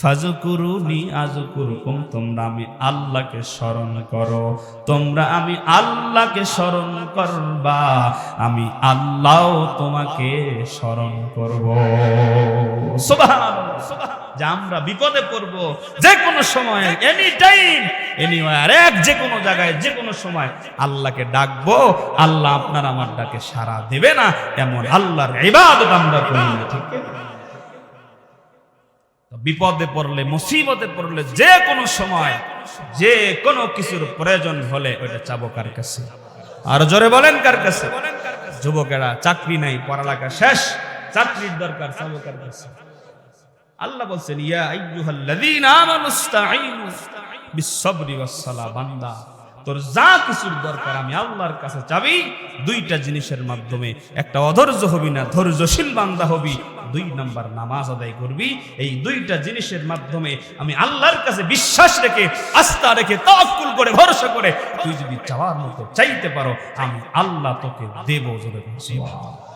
Speaker 2: ফাযকুরুনি আযকুরুকুম, তোমরা আমি আল্লাহকে স্মরণ করো, তোমরা আমি আল্লাহকে স্মরণ করবা, আমি আল্লাহ তোমাকে স্মরণ করব। সুবহানাল্লাহ। যে আমরা বিপদে পড়ব যে কোনো সময়, এনি টাইম এনিওয়্যার, যে কোনো জায়গায় যে কোনো সময় আল্লাহকে ডাকবো, আল্লাহ আপনার আমার ডাকে সাড়া দেবে না, এমন আল্লাহর ইবাদত আমরা করি না, ঠিক আছে? বিপদে পড়লে, মুসিবতে পড়লে, যে কোনো সময় যে কোনো কিছুর প্রয়োজন হলে ওইটা চাবো কার কাছে? আর জোরে বলেন, কার কাছে? যুবকেরা চাকরি নাই, পড়ালেখা শেষ, চাকরির দরকার, চাবো কার কাছে? আল্লাহ বলছেন, ইয়া আইয়ুহাল্লাযীনা আমানুস্তাঈনু বিস-সাবরি ওয়াস-সালাহ। বান্দা, তোর যা কিছুর দরকার আমি আল্লাহর কাছে চাবি। দুইটা জিনিসের মাধ্যমে, একটা অধৈর্য হবি না, ধৈর্যশীল বান্দা হবি। 2 নাম্বার নামাজ আদায় করবি। এই দুইটা জিনিসের মাধ্যমে আমি আল্লাহর কাছে বিশ্বাস রেখে, আস্থা রেখে, তাওয়াক্কুল করে, ভরসা করে তুই যদি চাওয়ার মতো চাইতে পারো, আমি আল্লাহ তোকে দেব। জোরে সুবহানাল্লাহ।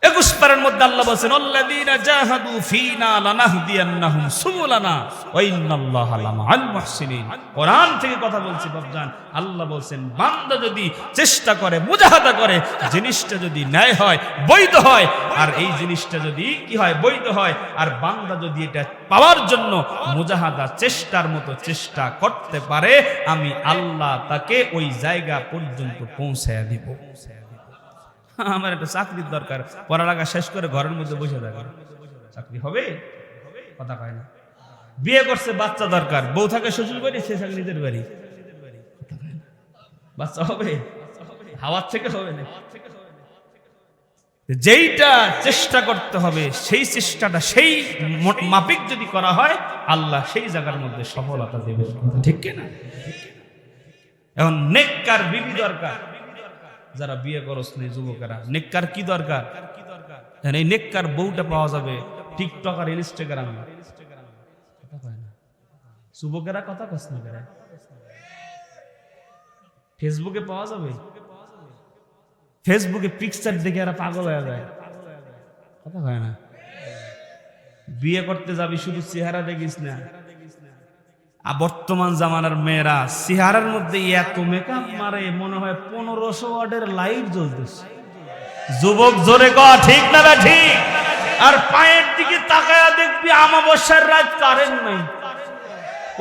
Speaker 2: 21 পারার মধ্যে আল্লাহ বলেন, আল্লাযীনা জাহাদু ফীনা লানাহদিয়ান্নাহুম সুবুলানা ওয়া ইন্নাল্লাহা লামাআল মুহসিনিন। কোরআন থেকে কথা বলছি বাপজান। আল্লাহ বলেন, বান্দা যদি চেষ্টা করে, মুজাহাদা করে, জিনিসটা যদি ন্যায় হয়, বৈধ হয়, আর এই জিনিসটা যদি কি হয়, বৈধ হয়, আর বান্দা যদি এটা পাওয়ার জন্য মুজাহাদা, চেষ্টার মতো চেষ্টা করতে পারে, আমি আল্লাহ তাকে ওই জায়গা পর্যন্ত পৌঁছায়া দিব। আমার একটা চাকরির দরকার, পড়ালেখা শেষ করে ঘরের মধ্যে বসে থাকা চাকরি হবে? কথা কয় না। বিয়ে করছে, বাচ্চা দরকার, বউ থাকে শ্বশুর বাড়ি, সে থাকে নিজের বাড়ি। বাচ্চা হবে? হাওয়ার থেকে হবে না। যেইটা চেষ্টা করতে হবে সেই চেষ্টাটা সেই মাফিক যদি করা হয়, আল্লাহ সেই জায়গার মধ্যে সফলতা দেবে। ঠিক কিনা? এখন নেককার বিবি দরকার। যারা বিয়ে করছ নেই যুবকেরা, নেককার কি দরকার? এই নেককার বউটা পাওয়া যাবে টিকটক আর ইনস্টাগ্রামে। যুবকেরা কথা কস না, ফেসবুকে পাওয়া যাবে। ফেসবুকে পিকচার দেখে এরা পাগল হয়ে যায়, কথা হয় না। বিয়ে করতে যাবি শুধু চেহারা দেখিস না। আর বর্তমান জামানার মেয়েরা চেহারার মধ্যে এত মেকআপ মারে, মনে হয় 1500 ওয়াটের লাইট জ্বলতেছে। যুবক জোরে কর ঠিক না ঠিক? আর পায়ের দিকে তাকায়া দেখবি আমাবস্যার রাত কারেন্ট নাই,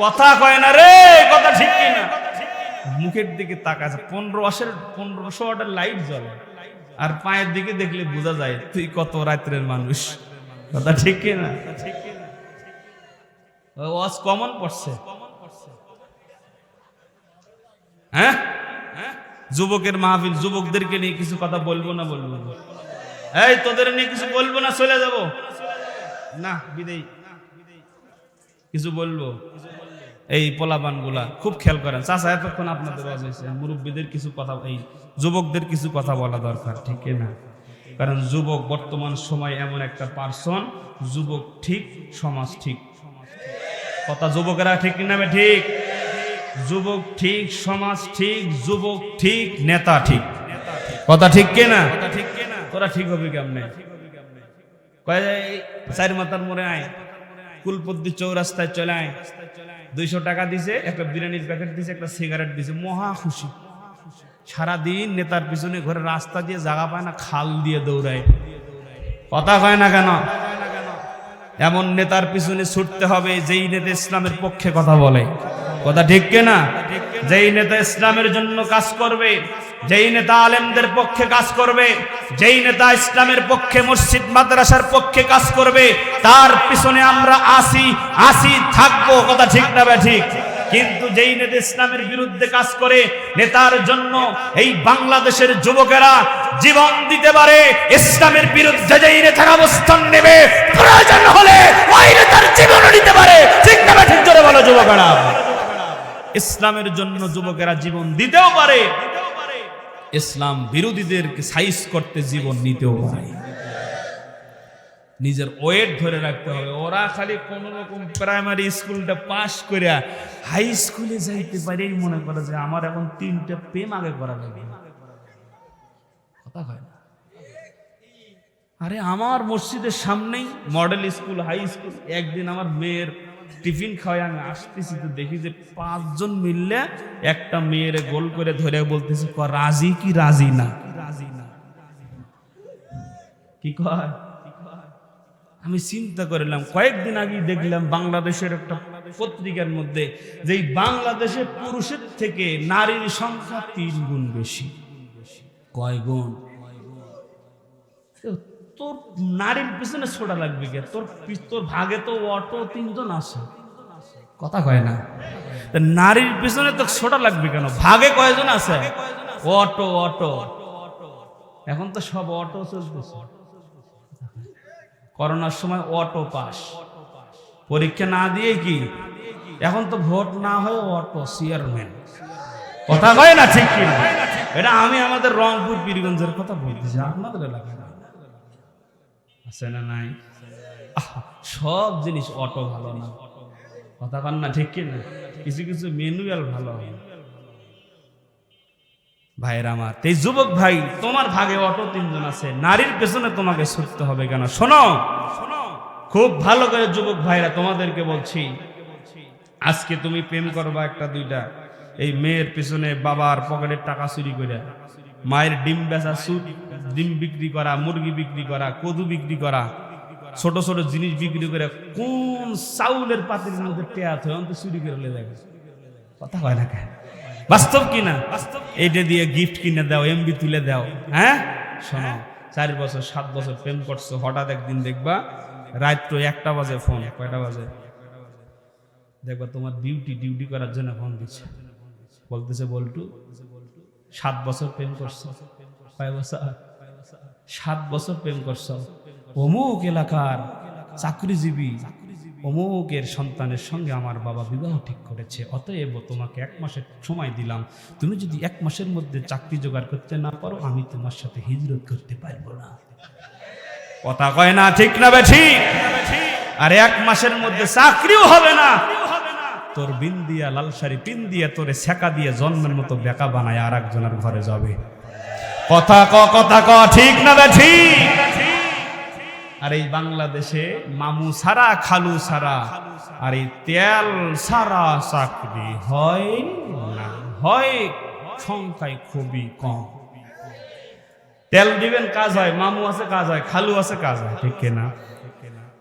Speaker 2: কথা কয় না রে, কথা ঠিক কিনা? মুখের দিকে তাকাচ্ছে 1500 ওয়াটের লাইট জ্বলে, আর পায়ের দিকে দেখলে বোঝা যায় তুই কত রাত্রের মানুষ, কথা ঠিক কিনা? ওয়াজ কমন পড়ছে। হ্যাঁ, যুবকের মাহফিল, যুবকদেরকে নিয়ে কিছু কথা বলবো না? বলবো না? এই তোদের নিয়ে কিছু বলবো না, চলে যাব না, বিদেই কিছু বলবো। এই পোলাপান গুলা খুব খেয়াল করেন। চাচা এতক্ষণ আপনাদের ওয়াজ হয়েছে, মুরব্বীদের কিছু কথা, এই যুবকদের কিছু কথা বলা দরকার, ঠিক না? কারণ যুবক বর্তমান সময় এমন একটা পার্সন, যুবক ঠিক সমাজ ঠিক, কথা যুবকেরা ঠিক না? ঠিক, যুবক ঠিক সমাজ ঠিক, যুবক ঠিক নেতা ঠিক, কথা ঠিক কিনা? তোরা ঠিক হবে কেমনে? কয় চার মাথার মোড়ে আয়, কুলপদ্দি চৌরাস্তায় চলে আয়, 200 টাকা দিছে, একটা বিরিয়ানির প্যাকেট দিছে, একটা সিগারেট দিছে, মহা খুশি। সারাদিন নেতার পিছনে ঘরে রাস্তা দিয়ে জায়গা পায় না, খাল দিয়ে দৌড়ায়, কথা কয় না কেন? এমন নেতার পিছনে ছুটতে হবে যেই নেতা ইসলামের পক্ষে কথা বলে, কথা ঠিক কিনা? যেই নেতা ইসলামের জন্য কাজ করবে, যেই নেতা আলেমদের পক্ষে কাজ করবে, যেই নেতা ইসলামের পক্ষে মসজিদ মাদ্রাসার পক্ষে কাজ করবে, তার পিছনে আমরা আসি থাকবো, কথা ঠিক না ঠিক? কিন্তু যেই নেতা ইসলামের বিরুদ্ধে কাজ করে, নেতার জন্য এই বাংলাদেশের যুবকেরা জীবন দিতে পারে, ইসলামের বিরুদ্ধে যেই নেতার অবস্থান নেবে, প্রয়োজন হলে ওই নেতার জীবনও দিতে পারে, ঠিক না ঠিক? জোরে বলো যুবকেরা। ইসলামের জন্য যুবকেরা জীবন দিতেও পারে, ইসলাম বিরোধীদেরকে সাইজ করতে জীবন নিতেও পারে। নিজের ওয়েট ধরে রাখতে হবে। ওরা খালি কোন রকম প্রাইমারি স্কুলটা পাস করে হাই স্কুলে যাইতে পারে, মনে করে যে আমার এখন 3টা প্রেম আগে করা লাগে, কথা হয় না। আরে আমার মসজিদের সামনেই মডেল স্কুল, হাই স্কুল। একদিন আমার মেয়ের টিফিন খাওয়াই আমি আসতেছি, তো দেখি যে 5 জন মিললে একটা মেয়ের গোল করে ধরে বলতেছে, রাজি কি রাজি না? কি কয়? আমি চিন্তা করলাম, কয়েকদিন আগে দেখলাম বাংলাদেশের একটা পত্রিকার মধ্যে যে বাংলাদেশে পুরুষের থেকে নারীর সংখ্যা 3 গুণ বেশি। কয় গুণ? তোর নারীর পিছনে ছোটা লাগবে কে? তোর ভাগে তো অটো 3 জন আছে, কথা কয় না? নারীর পিছনে তো ছোটা লাগবে কেন? ভাগে কয়জন আছে? অটো। এখন তো সব অটো চলতেছে। করোনার সময় অটো পাস, পরীক্ষা না দিয়ে কি এখন তো ভোট না হয়ে অটো চেয়ারম্যান, কথা কয় না ঠিক কি? এটা আমি আমাদের রংপুর পীরগঞ্জের কথা বলতেছি, আপনাদের এলাকায় আছে না নাই? সব জিনিস অটো ভালো না, কথা কন না ঠিক কি না? কিছু কিছু ম্যানুয়াল ভালো হয়। ভাইরা আমার, এই যুবক ভাই, তোমার ভাগে অটো 3 জন আছে, নারীর পেছনে তোমাকে ছুটতে হবে কেন? শোনো খুব ভালো করে যুবক ভাইরা, তোমাদেরকে বলছি, আজকে তুমি প্রেম করবা 1-2টা, এই মেয়ের পিছনে বাবার পকেটের টাকা চুরি করে, মায়ের ডিম বেচা, ডিম বিক্রি করা, মুরগি বিক্রি করা, কদু বিক্রি করা, ছোট ছোট জিনিস বিক্রি করে, কোন চাউলের পাতির মধ্যে টেয়াত হয় অন্ত চুরি করে লে যাবে, কথা হয় না কেন? বাস্তব কিনা? এইটা দিয়ে গিফট কিনে দাও, এমবি তুলে দাও। হ্যাঁ শোনো, 4 বছর 7 বছর প্রেম করছো, হঠাৎ একদিন দেখবা রাত্র 1টা বাজে ফোন, কয়টা বাজে দেখবা তোমার ডিউটি করার জন্য ফোন দিচ্ছে, বলতেছে বল্টু 7 বছর প্রেম করছো, কয় বছর? 7 বছর প্রেম করছো। অমুক এলাকার চাকরিজীবী অমুকের সন্তানের সঙ্গে আমার বাবা বিবাহ ঠিক করেছে, অতএব তোমাকে 1 মাসের সময় দিলাম, তুমি যদি 1 মাসের মধ্যে চাকরি জোগাড় করতে না পারো আমি তোমার সাথে হিজরত করতে পারবো না। কথা কয় না ঠিক না বেঠিক? আর 1 মাসের মধ্যে চাকরিও হবে না, তোর বিন দিয়া লাল শাড়ি পিন দিয়ে তোরে ছেকা দিয়ে জন্মের মতো বেকা বানায় আর একজনের ঘরে যাবে। কথা ক ঠিক না বেঠিক? আর এই বাংলাদেশে মামু ছাড়া খালু ছাড়া আর এই তেল ছাড়া চাকরি হয় না, হয় সংখ্যায় খুবই কম। তেল দিবেন কাজ হয়, মামু আছে কাজ হয়, খালু আছে কাজ হয়, ঠিক কিনা?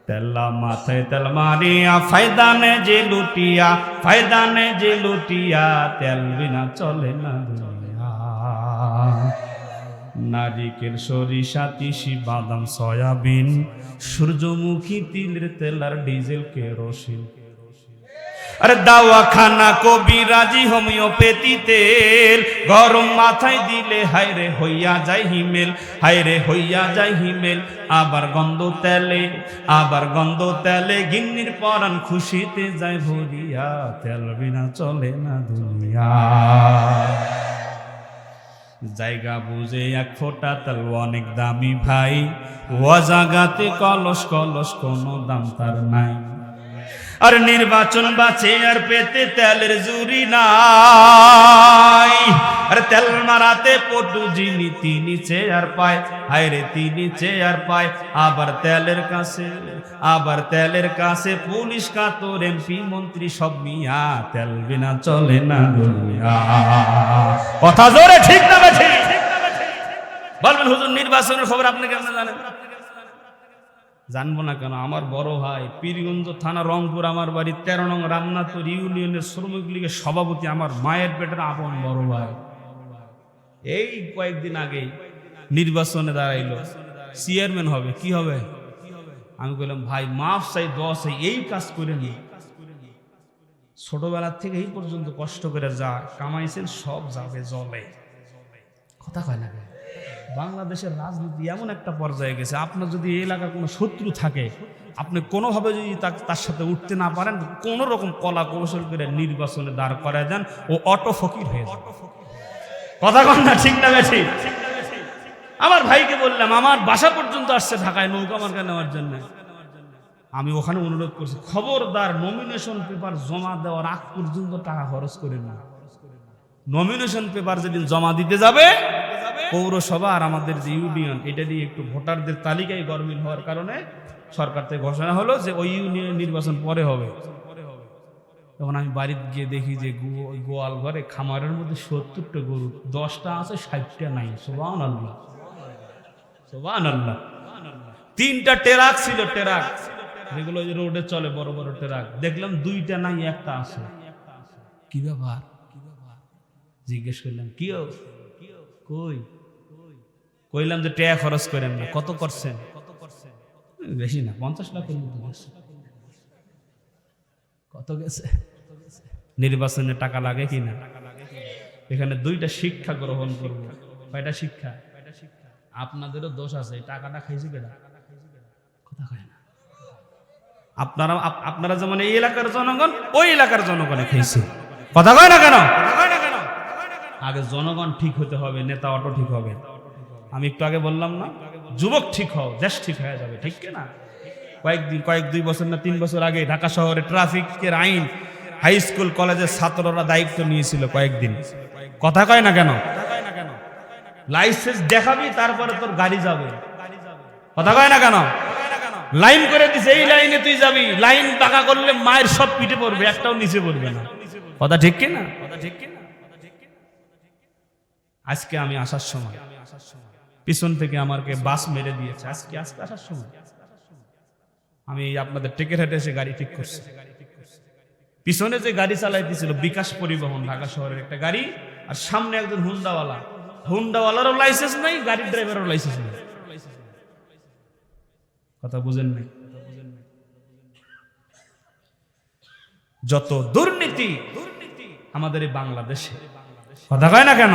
Speaker 2: তেলা মাথায় তেল মারিয়া ফায়দা নে যে লুটিয়া, ফায়দা নে যে লুটিয়া, তেল বিনা চলে না দুনিয়া। নারিকেল সরিষা তিসি বাদাম সয়াবিন, সূর্যমুখী তিলের তেল আর ডিজেল কেরোসিন। আরে দাওয়াখানা কবিরাজি হোমিওপ্যাথি তেল, গরম মাথায় দিলে হায়রে হইয়া যায় হিমেল, হায়রে হইয়া যায় হিমেল। আবার গন্ধ তেলে গিন্নির পরাণ খুশিতে যায় ভরিয়া, তেল বিনা চলে না দুনিয়া। জায়গা বুঝে 1 ফোঁটা তেল অনেক দামি ভাই, ও জাগাতে কলস কলস কোনো দাম তার নাই। আর নির্বাচন বাঁচে আর পেতে তেলের জুরি নাই, আর তেল মারাতে পটু যিনি তিনি চেয়ার পায়, হায়রে তিনি চেয়ার পায়। আবার তেলের কাছে পুলিশ কাতর এমপি মন্ত্রী সব মিয়া, তেল বিনা চলে না দুনিয়া। কথা জোরে ঠিক না বেঠিক? বলবেন হুজুর নির্বাচনের খবর আপনি কেমন জানেন? জানবো না কেন, আমার বড় ভাই পীরগঞ্জ থানা রংপুর, আমার বাড়ি 13 নং রামনাথপুর ইউনিয়নের শ্রমিক লীগের সভাপতি, আমার মায়ের পেটের আপন বড় ভাই। এই কয়েকদিন আগে নির্বাচনে দাঁড়াইলো, চেয়ারম্যান হবে। কি হবে? আমি বললাম ভাই মাফ চাই, দোয়া চাই, এই কাজ করে নি। ছোটবেলার থেকে এই পর্যন্ত কষ্ট করে যা কামাইছেন সব যাবে জলে। কথা কয় না? বাংলাদেশের রাজনীতি এমন একটা পর্যায়ে গেছে, আপনার যদি এই এলাকার কোনো শত্রু থাকে, আপনি কোনোভাবে যদি তার সাথে উঠতে না পারেন, কোন রকম কলা কৌশল করে নির্বাচনে দাঁড় করায় দেন, ও অটো ফকির হয়ে যাবে। কথা কন না ঠিক না বেশি? আমার ভাইকে বললাম, আমার বাসা পর্যন্ত আসছে ঢাকায় নৌকা মার্কা নেওয়ার জন্য। আমি ওখানে অনুরোধ করছি, খবরদার নমিনেশন পেপার জমা দেওয়ার আগ পর্যন্ত টাকা খরচ করেন না। নমিনেশন পেপার যেদিন জমা দিতে যাবে, পৌরসভা আর আমাদের যে ইউনিয়ন, এটা দিয়ে একটু ভোটারদের তালিকায় গরমিল হওয়ার কারণে সরকার থেকে ঘোষণা হলো যে ওই ইউনিয়ন নির্বাচন পরে হবে। তখন আমি বাড়িতে গিয়ে দেখি যে গোয়াল ঘরে খামারের মধ্যে 70টা গরু, 10টা আছে, 60টা নাই। সুবহানাল্লাহ, সুবহানাল্লাহ। 3টা ট্রাক ছিল, ট্রাক যেগুলো রোডে চলে, বড় বড় ট্রাক। দেখলাম 2টা নাই, 1টা আছে। কি ব্যাপার? জিজ্ঞেস করলাম কি কইলাম যে টাকা খরচ করেন না। কত করছেন? বেশি না, 50 লাখের মতো গেছে। কত গেছে? নির্বাচনে টাকা লাগে কিনা? এখানে 2টা শিক্ষা গ্রহণ করব। কয়টা শিক্ষা? আপনাদেরও দোষ আছে, টাকাটা খাইছে কেডা? কথা কয় না। আপনারা যেমন এই এলাকার জনগণ, ওই এলাকার জনগণে খাইছে। কথা কয় না কেন? আগে জনগণ ঠিক হতে হবে, নেতা অটো ঠিক হবে। আমি একটু আগে বললাম না, যুবক ঠিক হও, দেশ ঠিক হয়ে যাবে, ঠিক না? কয়েক 2 বছর না 3 বছর আগে ঢাকা শহরে ট্রাফিকের আইন হাই স্কুল কলেজের ছাত্ররা দায়িত্ব নিয়েছিল কয়েকদিন। কথা কয় না কেন? লাইসেন্স দেখাবি, তারপরে তোর গাড়ি যাবে। কথা কয় না কেন? লাইন করে দিছে, এই লাইনে তুই যাবি। লাইন টাকা করলে মায়ের সব পিঠে পড়বে, একটাও নিচে পড়বে না। কথা ঠিক কিনা? আজকে আমি আসার সময় পিছন থেকে আমাকে বাস মেরে দিয়েছে। আজকে আসার সময় আমি আপনাদের টেকেরহাটে এসে গাড়ি ঠিক করছি। পিছনে যে গাড়ি চালাইতেছিল বিকাশ পরিবহন, ঢাকা শহরের একটা গাড়ি, আর সামনে একজন হুন্ডাওয়ালারও লাইসেন্স নাই, গাড়ির ড্রাইভারেরও লাইসেন্স নেই। কথা বুঝেন নাই? যত দুর্নীতি আমাদের এই বাংলাদেশে। কথা কয় না কেন?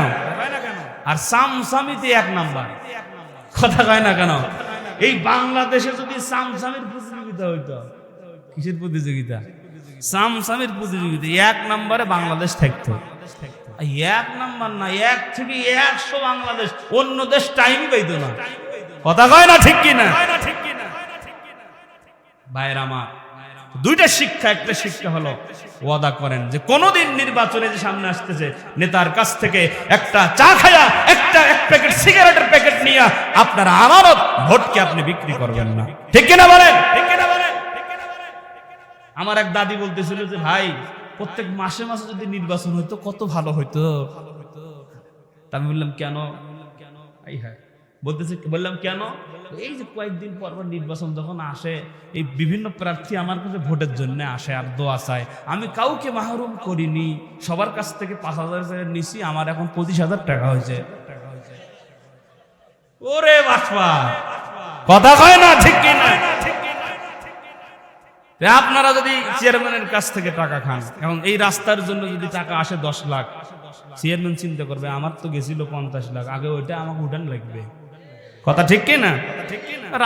Speaker 2: আর সামসামিতে 1 নাম্বার। কথা কয় না কেন? এই বাংলাদেশে যদি সামসামির প্রতিযোগিতা হইতো, কিসের প্রতিযোগিতা? সামসামির প্রতিযোগিতা, 1 নম্বরে বাংলাদেশ থাকতো। 1 নাম্বার না, 1 থেকে 100 বাংলাদেশ, অন্য দেশ টাইমই পাইতো না। কথা কয় না ঠিক কিনা? ভাইরা আমার, দুইটা শিক্ষা। একটা শিক্ষা হলো ওয়াদা করেন যে কোনোদিন নির্বাচনে যে সামনে আসতেছে নেতার কাছ থেকে একটা চা খায়া এক প্যাকেট সিগারেটের প্যাকেট নিয়ে আপনার আমানত ভোটকে আপনি বিক্রি করবেন না। ঠিক কিনা বলেন? আমার এক দাদি বলতেছিল যে ভাই, প্রত্যেক মাসে মাসে যদি নির্বাচন হইতো কত ভালো হইতো। তা আমি বললাম কেন? বললাম কেন? এই যে কয়েকদিন পর পর নির্বাচন যখন আসে, এই বিভিন্ন প্রার্থী আমার কাছে ভোটের জন্য আসে আর দোয়া চায়। আমি কাউকে মাহরুম করিনি, সবার কাছ থেকে 5,000 টাকা নিছি, আমার এখন 25,000 টাকা হয়েছে। ওরে বাবা, কথা কয় না ঠিক কিনা? আপনারা যদি চেয়ারম্যানের কাছ থেকে টাকা খান, এখন এই রাস্তার জন্য যদি টাকা আসে 10 লাখ, চেয়ারম্যান চিন্তা করবে আমার তো গেছিল 50 লাখ, আগে ওইটা আমাকে উঠান লাগবে। কথা ঠিক কিনা?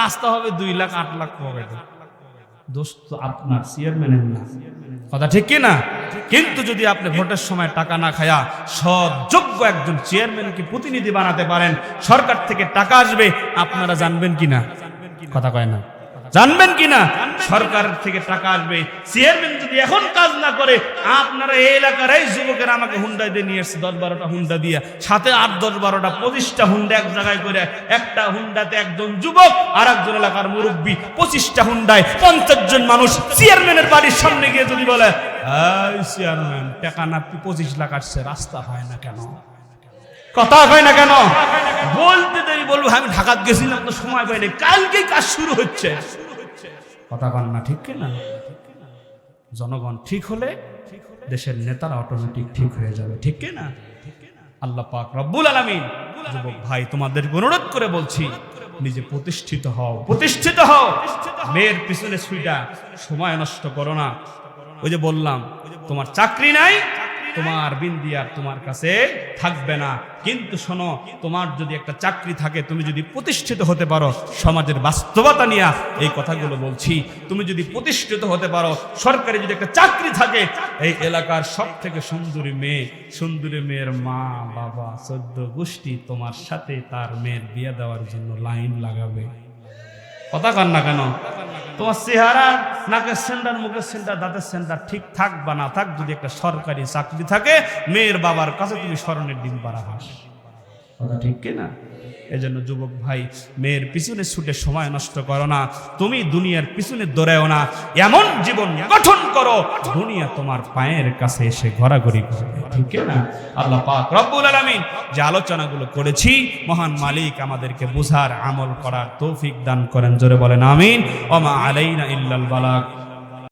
Speaker 2: রাস্তা হবে 2 লাখ 8 লাখ পকেটে, দোষ তো আপনার, চেয়ারম্যানের না। কথা ঠিক কিনা? কিন্তু যদি আপনি ভোটের সময় টাকা না খায়া সৎ যোগ্য একজন চেয়ারম্যানকে প্রতিনিধি বানাতে পারেন, সরকার থেকে টাকা আসবে, আপনারা জানবেন কিনা? কথা কয় না, জানবেন কিনা? সরকার থেকে টাকা আসবে, চেয়ারম্যান যদি এখন কাজ না করে, আপনারা এই এলাকার এই যুবকেরা আমাকে হুন্ডা দিয়ে নিয়ে এসছে, 10-12টা হুন্ডা দিয়ে, সাথে 8-10-12টা 25টা হুন্ডা এক জায়গায় করে, একটা হুন্ডাতে একজন যুবক আর একজন এলাকার মুরব্বী, 25টা হুন্ডায় 50 জন মানুষ চেয়ারম্যানের বাড়ির সামনে গিয়ে যদি বলে, এই চেয়ারম্যান টাকা না 25 লাখ আসছে, রাস্তা হয় না কেন? কথা হয় না কেন? বলতে দেরি বলবো আমি ঢাকাত গেছিলাম তো সময় পাইনি, কালকেই কাজ শুরু হচ্ছে। কথা কন না ঠিক কিনা? জনগণ ঠিক হলে দেশের নেতারা অটোমেটিক ঠিক হয়ে যাবে। ঠিক কিনা? আল্লাহ পাক রব্বুল আলামিন, যুবক ভাই তোমাদের অনুরোধ করে বলছি, নিজে প্রতিষ্ঠিত হও, প্রতিষ্ঠিত হও। মেয়ের পিছনে ছুইটা সময় নষ্ট করো না। ওই যে বললাম, তোমার চাকরি নাই, তোমার বিন্দি আর তোমার কাছে থাকবে না। কিন্তু শোনো, তোমার যদি একটা চাকরি থাকে, তুমি যদি প্রতিষ্ঠিত হতে পারো, সমাজের বাস্তবতা নিয়ে এই কথাগুলো বলছি, তুমি যদি প্রতিষ্ঠিত হতে পারো, সরকারি যদি একটা চাকরি থাকে, এই এলাকার সব থেকে সুন্দরী মেয়ের মা বাবা 14 গোষ্ঠী তোমার সাথে তার মেয়ের বিয়ে দেওয়ার জন্য লাইন লাগাবে। কথা কন না কেন? তোমার চেহারা, নাকের সেন্টার, মুখের সেন্টার, দাঁতের সেন্টার ঠিক থাক বা না থাক, যদি একটা সরকারি চাকরি থাকে, মেয়ের বাবার কাছে তুমি স্মরণের ডিম পাড়া হাস। কথা ঠিক কিনা? এজন্য যুবক ভাই, মেয়ের পিছনে ছুটে সময় নষ্ট করো না, তুমি দুনিয়ার পিছনে দৌড়াও না, এমন জীবন গঠন করো দুনিয়া তোমার পায়ের কাছে এসে ঘোরাঘুরি করবে। ঠিক কিনা? আল্লাহ পাক রব্বুল আলামিন যে আলোচনাগুলো করেছি, মহান মালিক আমাদেরকে বুঝার, আমল করার তৌফিক দান করেন। জোরে বলেন আমিন। ওয়া মা আলাইনা ইল্লাল বালাগ।